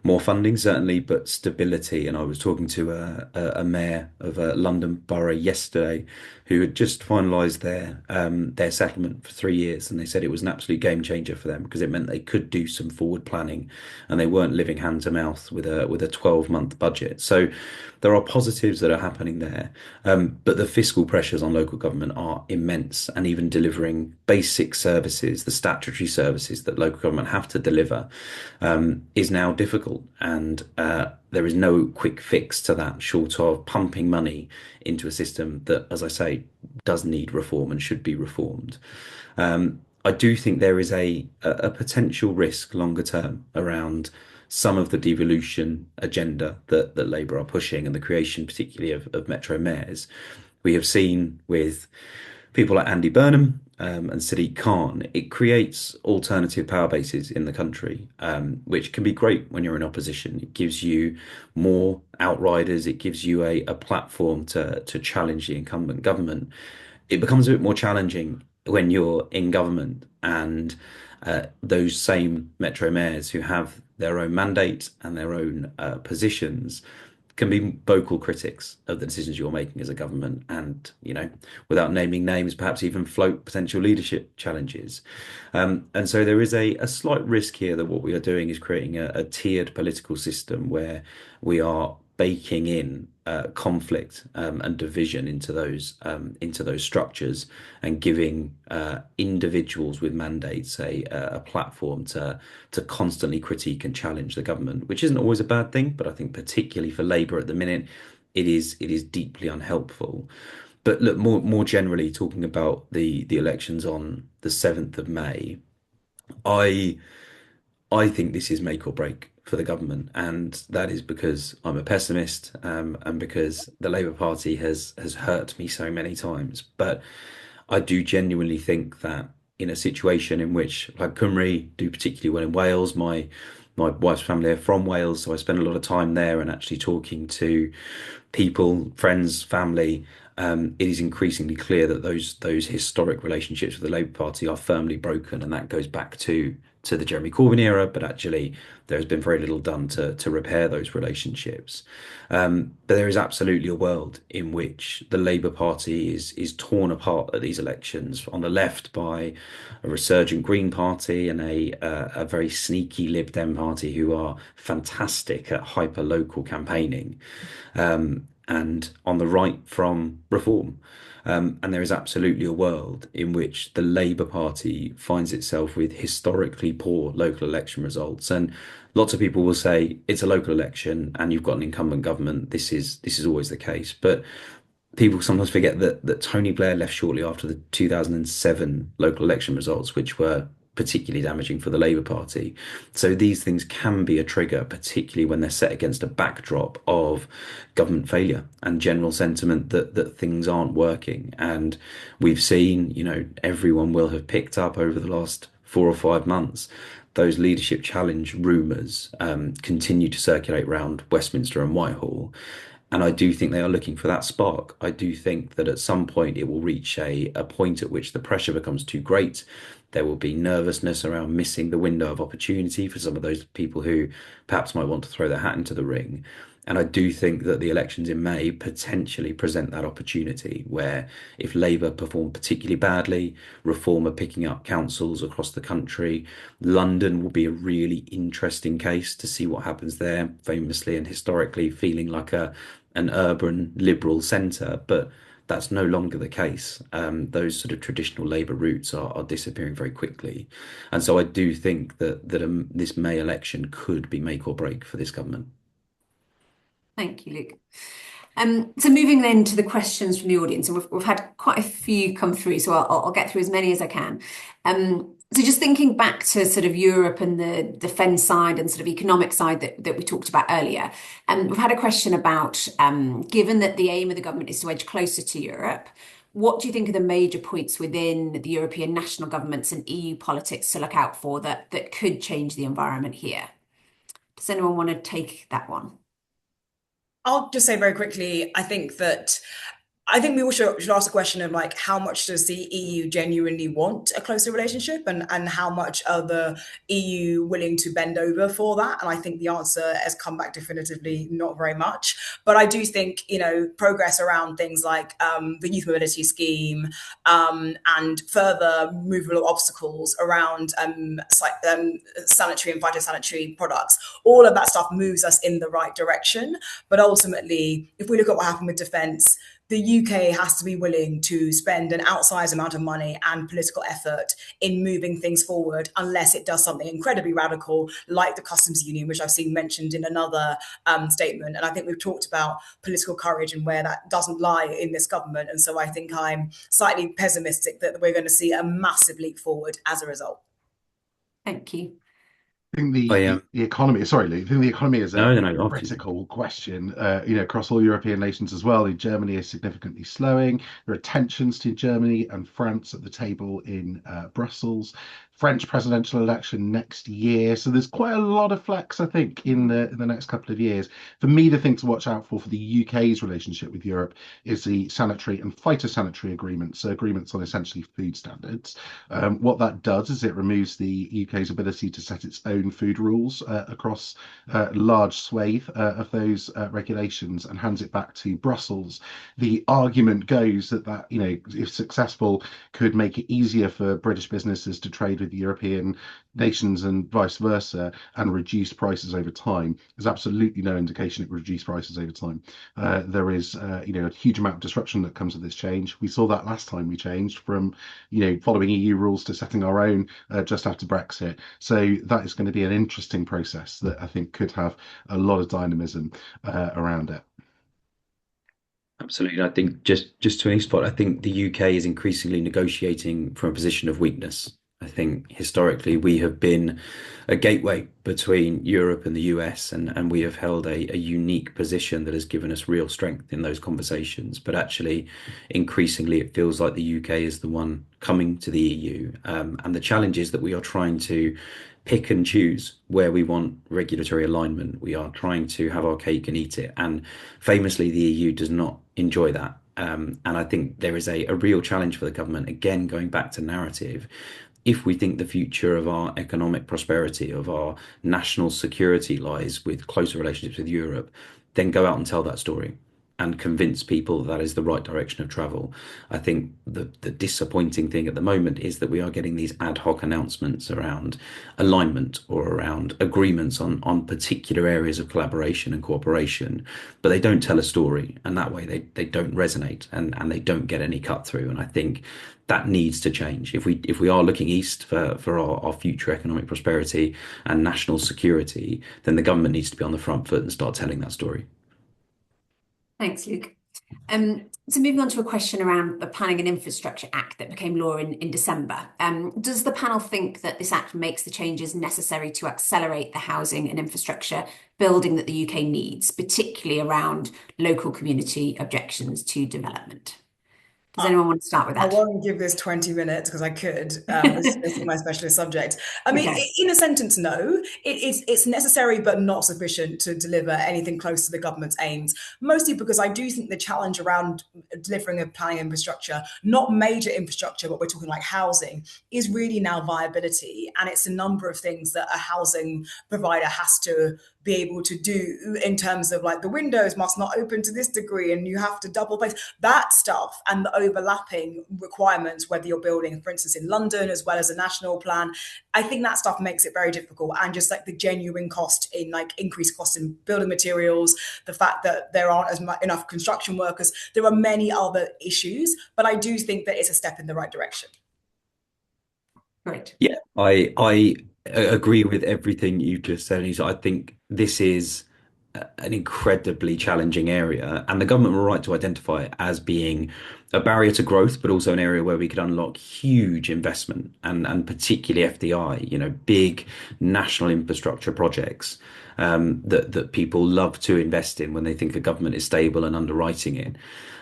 more funding, certainly, but stability. And I was talking to a mayor of a London borough yesterday who had just finalised their settlement for 3 years, and they said it was an absolute game changer for them because it meant they could do some forward planning, and they weren't living hand to mouth with a 12-month budget. So there are positives that are happening there, but the fiscal pressures on local government are immense, and even delivering basic services, the statutory services that local government have to deliver, is now difficult. And there is no quick fix to that, short of pumping money into a system that, as I say, does need reform and should be reformed. I do think there is a potential risk longer term around some of the devolution agenda that Labour are pushing, and the creation particularly of metro mayors. We have seen with people like Andy Burnham and Sadiq Khan, it creates alternative power bases in the country, which can be great when you're in opposition. It gives you more outriders. It gives you a platform to challenge the incumbent government. It becomes a bit more challenging when you're in government, and those same metro mayors who have their own mandate and their own positions can be vocal critics of the decisions you're making as a government, and without naming names, perhaps even float potential leadership challenges. And so there is a slight risk here that what we are doing is creating a tiered political system where we are baking in conflict and division into those structures, and giving individuals with mandates a platform to constantly critique and challenge the government, which isn't always a bad thing, but I think particularly for Labour at the minute, it is deeply unhelpful. But look, more generally, talking about the elections on the 7th of May, I think this is make or break for the government, and that is because I'm a pessimist, and because the Labour Party has hurt me so many times. But I do genuinely think that in a situation in which, like Cymru do particularly well in Wales, my wife's family are from Wales, so I spend a lot of time there and actually talking to people, friends, family. It is increasingly clear that those historic relationships with the Labour Party are firmly broken, and that goes back to the Jeremy Corbyn era, but actually there has been very little done to repair those relationships. But there is absolutely a world in which the Labour Party is torn apart at these elections, on the left by a resurgent Green Party and a very sneaky Lib Dem Party who are fantastic at hyper-local campaigning. and on the right from reform. And there is absolutely a world in which the Labour Party finds itself with historically poor local election results. And lots of people will say it's a local election and you've got an incumbent government. This is always the case. But people sometimes forget that Tony Blair left shortly after the 2007 local election results, which were particularly damaging for the Labour Party. So these things can be a trigger, particularly when they're set against a backdrop of government failure and general sentiment that things aren't working. And we've seen, everyone will have picked up over the last 4 or 5 months. Those leadership challenge rumours continue to circulate around Westminster and Whitehall. And I do think they are looking for that spark. I do think that at some point it will reach a point at which the pressure becomes too great. There will be nervousness around missing the window of opportunity for some of those people who perhaps might want to throw their hat into the ring. And I do think that the elections in May potentially present that opportunity where if Labour perform particularly badly, Reform are picking up councils across the country. London will be a really interesting case to see what happens there, famously and historically feeling like an urban liberal centre, but that's no longer the case. Those sort of traditional Labour roots are disappearing very quickly. And so I do think that this May election could be make or break for this government. Thank you, Luke. So moving then to the questions from the audience, and we've had quite a few come through, so I'll get through as many as I can. So just thinking back to sort of Europe and the defence side and sort of economic side that we talked about earlier, we've had a question about, given that the aim of the government is to edge closer to Europe, what do you think are the major points within the European national governments and EU politics to look out for that could change the environment here? Does anyone want to take that one? I'll just say very quickly, I think we all should ask the question of like, how much does the EU genuinely want a closer relationship, and how much are the EU willing to bend over for that? And I think the answer has come back definitively, not very much. But I do think, progress around things like the youth mobility scheme and further removal of obstacles around sanitary and phytosanitary products, all of that stuff moves us in the right direction. But ultimately, if we look at what happened with defence, the UK has to be willing to spend an outsized amount of money and political effort in moving things forward, unless it does something incredibly radical, like the customs union, which I've seen mentioned in another statement. And I think we've talked about political courage and where that doesn't lie in this government. And so I think I'm slightly pessimistic that we're going to see a massive leap forward as a result. Thank you. I think the economy. Sorry, Lee. I think the economy is a critical question. Across all European nations as well. Germany is significantly slowing. There are tensions to Germany and France at the table in Brussels. French presidential election next year, so there's quite a lot of flex, I think, in the next couple of years. For me, the thing to watch out for the UK's relationship with Europe is the sanitary and phytosanitary agreements, so agreements on essentially food standards. What that does is it removes the UK's ability to set its own food rules across large swathe of those regulations and hands it back to Brussels. The argument goes that if successful, could make it easier for British businesses to trade with European nations and vice versa, and reduce prices over time. There's absolutely no indication it will reduce prices over time. There is a huge amount of disruption that comes with this change. We saw that last time we changed from following EU rules to setting our own just after Brexit. So that is going to be an interesting process that I think could have a lot of dynamism around it. Absolutely. I think just to an spot, I think the UK is increasingly negotiating from a position of weakness. I think historically we have been a gateway between Europe and the US, and we have held a unique position that has given us real strength in those conversations. But actually, increasingly, it feels like the UK is the one coming to the EU. And the challenge is that we are trying to pick and choose where we want regulatory alignment. We are trying to have our cake and eat it. And famously, the EU does not enjoy that. And I think there is a real challenge for the government, again, going back to narrative. If we think the future of our economic prosperity, of our national security lies with closer relationships with Europe, then go out and tell that story. and convince people that is the right direction of travel. I think the disappointing thing at the moment is that we are getting these ad hoc announcements around alignment or around agreements on particular areas of collaboration and cooperation, but they don't tell a story, and that way they don't resonate and they don't get any cut through. And I think that needs to change. If we are looking east for our future economic prosperity and national security, then the government needs to be on the front foot and start telling that story. Thanks, Luke. So moving on to a question around the Planning and Infrastructure Act that became law in December. Does the panel think that this act makes the changes necessary to accelerate the housing and infrastructure building that the UK needs, particularly around local community objections to development? Does anyone want to start with I that? won't give this 20 minutes because I could. This is my specialist subject. I mean, Okay. in a sentence, no. It's necessary but not sufficient to deliver anything close to the government's aims, mostly because I do think the challenge around delivering a planning infrastructure, not major infrastructure, but we're talking like housing, is really now viability. And it's a number of things that a housing provider has to be able to do in terms of like the windows must not open to this degree and you have to double place that stuff, and the overlapping requirements, whether you're building, for instance, in London as well as a national plan. I think that stuff makes it very difficult, and just like the genuine cost in like increased cost in building materials, the fact that there aren't enough construction workers, there are many other issues, but I do think that it's a step in the right direction. Great. Yeah, I agree with everything you've just said, Anita. I think this is an incredibly challenging area, and the government were right to identify it as being a barrier to growth, but also an area where we could unlock huge investment and particularly FDI, big national infrastructure projects that people love to invest in when they think a government is stable and underwriting it.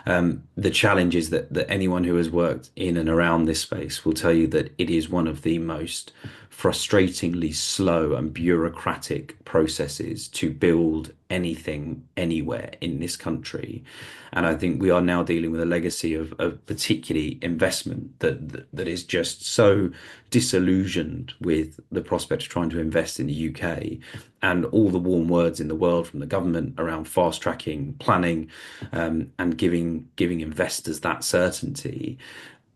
The challenge is that anyone who has worked in and around this space will tell you that it is one of the most frustratingly slow and bureaucratic processes to build anything anywhere in this country. And I think we are now dealing with a legacy of particularly investment that is just so disillusioned with the prospect of trying to invest in the UK, and all the warm words in the world from the government around fast tracking planning, and giving investors that certainty.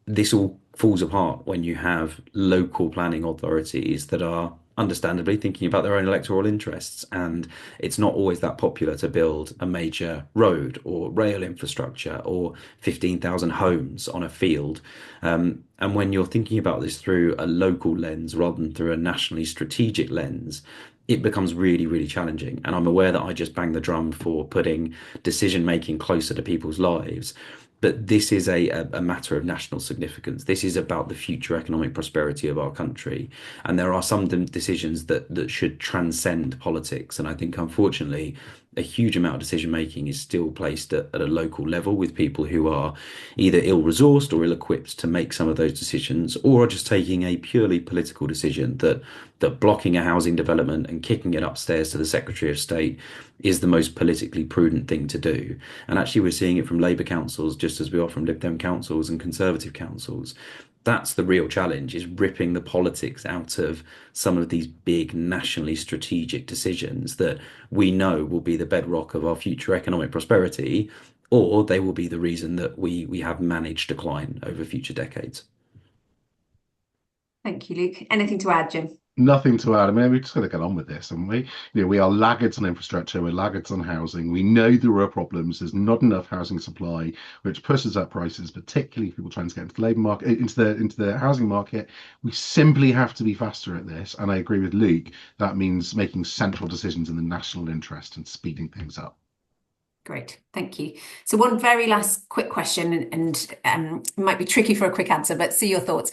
This all falls apart when you have local planning authorities that are understandably thinking about their own electoral interests. And it's not always that popular to build a major road or rail infrastructure or 15,000 homes on a field. And when you're thinking about this through a local lens rather than through a nationally strategic lens, it becomes really, really challenging. And I'm aware that I just bang the drum for putting decision making closer to people's lives. But this is a matter of national significance. This is about the future economic prosperity of our country. And there are some decisions that should transcend politics. And I think, unfortunately, a huge amount of decision making is still placed at a local level with people who are either ill-resourced or ill-equipped to make some of those decisions, or are just taking a purely political decision that blocking a housing development and kicking it upstairs to the Secretary of State is the most politically prudent thing to do. And actually, we're seeing it from Labour councils just as we are from Lib Dem councils and Conservative councils. That's the real challenge, is ripping the politics out of some of these big nationally strategic decisions that we know will be the bedrock of our future economic prosperity, or they will be the reason that we have managed decline over future decades. Thank you, Luke. Anything to add, Jim? Nothing to add. I mean, we've just got to get on with this, haven't we? We are laggards on infrastructure. We're laggards on housing. We know there are problems. There's not enough housing supply, which pushes up prices, particularly if people trying to get into the labour market, into the housing market. We simply have to be faster at this. And I agree with Luke. That means making central decisions in the national interest and speeding things up. Great, thank you. So one very last quick question, and it might be tricky for a quick answer, but see your thoughts.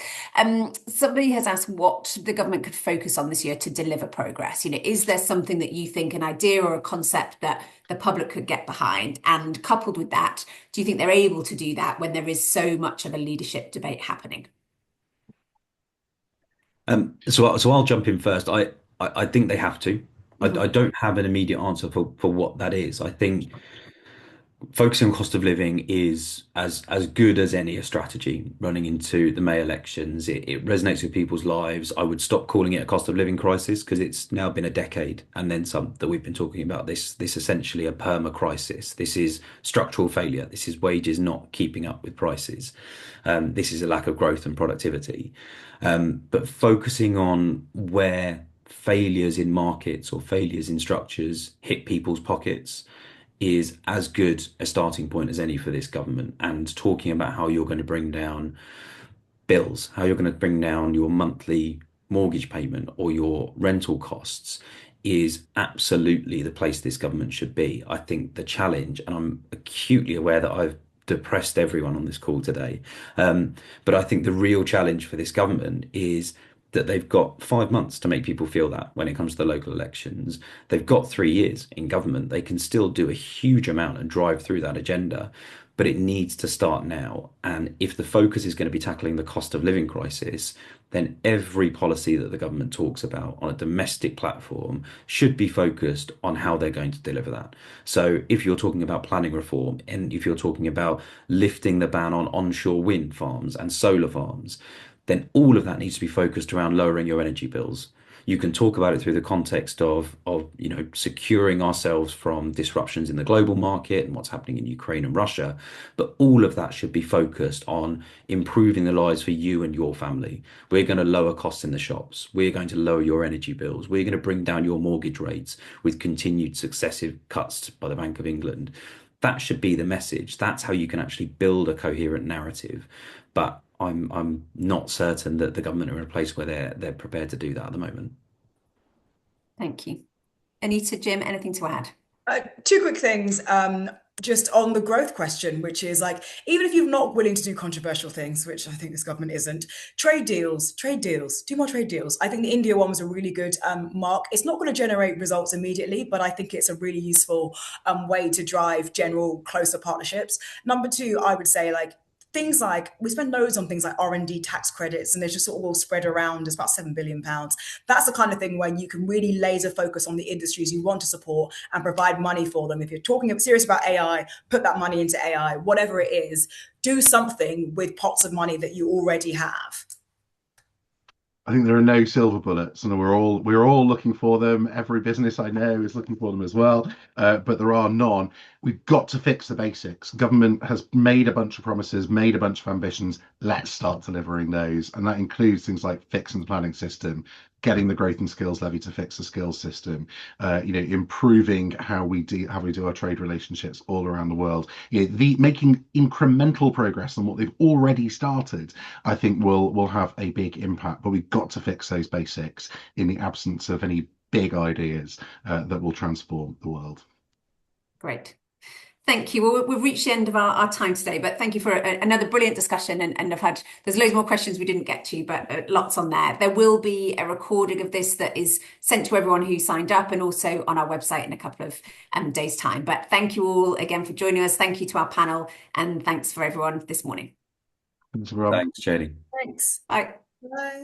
Somebody has asked what the government could focus on this year to deliver progress. Is there something that you think, an idea or a concept that the public could get behind? And coupled with that, do you think they're able to do that when there is so much of a leadership debate happening? So I'll jump in first. I think they have to. I don't have an immediate answer for what that is. I think focusing on cost of living is as good as any a strategy running into the May elections. It resonates with people's lives. I would stop calling it a cost of living crisis because it's now been a decade and then some that we've been talking about this essentially a perma crisis. This is structural failure. This is wages not keeping up with prices. This is a lack of growth and productivity. But focusing on where failures in markets or failures in structures hit people's pockets is as good a starting point as any for this government. And talking about how you're going to bring down bills, how you're going to bring down your monthly mortgage payment or your rental costs is absolutely the place this government should be. I think the challenge, and I'm acutely aware that I've depressed everyone on this call today, but I think the real challenge for this government is that they've got 5 months to make people feel that when it comes to the local elections. They've got 3 years in government. They can still do a huge amount and drive through that agenda, but it needs to start now. And if the focus is going to be tackling the cost of living crisis, then every policy that the government talks about on a domestic platform should be focused on how they're going to deliver that. So if you're talking about planning reform and if you're talking about lifting the ban on onshore wind farms and solar farms, then all of that needs to be focused around lowering your energy bills. You can talk about it through the context of securing ourselves from disruptions in the global market and what's happening in Ukraine and Russia, but all of that should be focused on improving the lives for you and your family. We're going to lower costs in the shops. We're going to lower your energy bills. We're going to bring down your mortgage rates with continued successive cuts by the Bank of England. That should be the message. That's how you can actually build a coherent narrative. But I'm not certain that the government are in a place where they're prepared to do that at the moment. Thank you. Anita, Jim, anything to add? Two quick things. Just on the growth question, which is like, even if you're not willing to do controversial things, which I think this government isn't, trade deals, do more trade deals. I think the India one was a really good mark. It's not going to generate results immediately, but I think it's a really useful way to drive general closer partnerships. Number two, I would say like, things like we spend loads on things like R&D tax credits and they're just sort of all spread around. It's about £7 billion. That's the kind of thing where you can really laser focus on the industries you want to support and provide money for them. If you're talking serious about AI, put that money into AI, whatever it is, do something with pots of money that you already have. I think there are no silver bullets, and we're all looking for them. Every business I know is looking for them as well, but there are none. We've got to fix the basics. Government has made a bunch of promises, made a bunch of ambitions. Let's start delivering those, and that includes things like fixing the planning system, getting the growth and skills levy to fix the skills system, improving how we do our trade relationships all around the world. Making incremental progress on what they've already started, I think will have a big impact. But we've got to fix those basics in the absence of any big ideas that will transform the world. Great. Thank you. Well, we've reached the end of our time today, but thank you for another brilliant discussion. And there's loads more questions we didn't get to, but lots on there. There will be a recording of this that is sent to everyone who signed up and also on our website in a couple of days' time. But thank you all again for joining us. Thank you to our panel and thanks for everyone this morning. Thanks, everyone. Thanks, Janie. Thanks. Bye. Bye.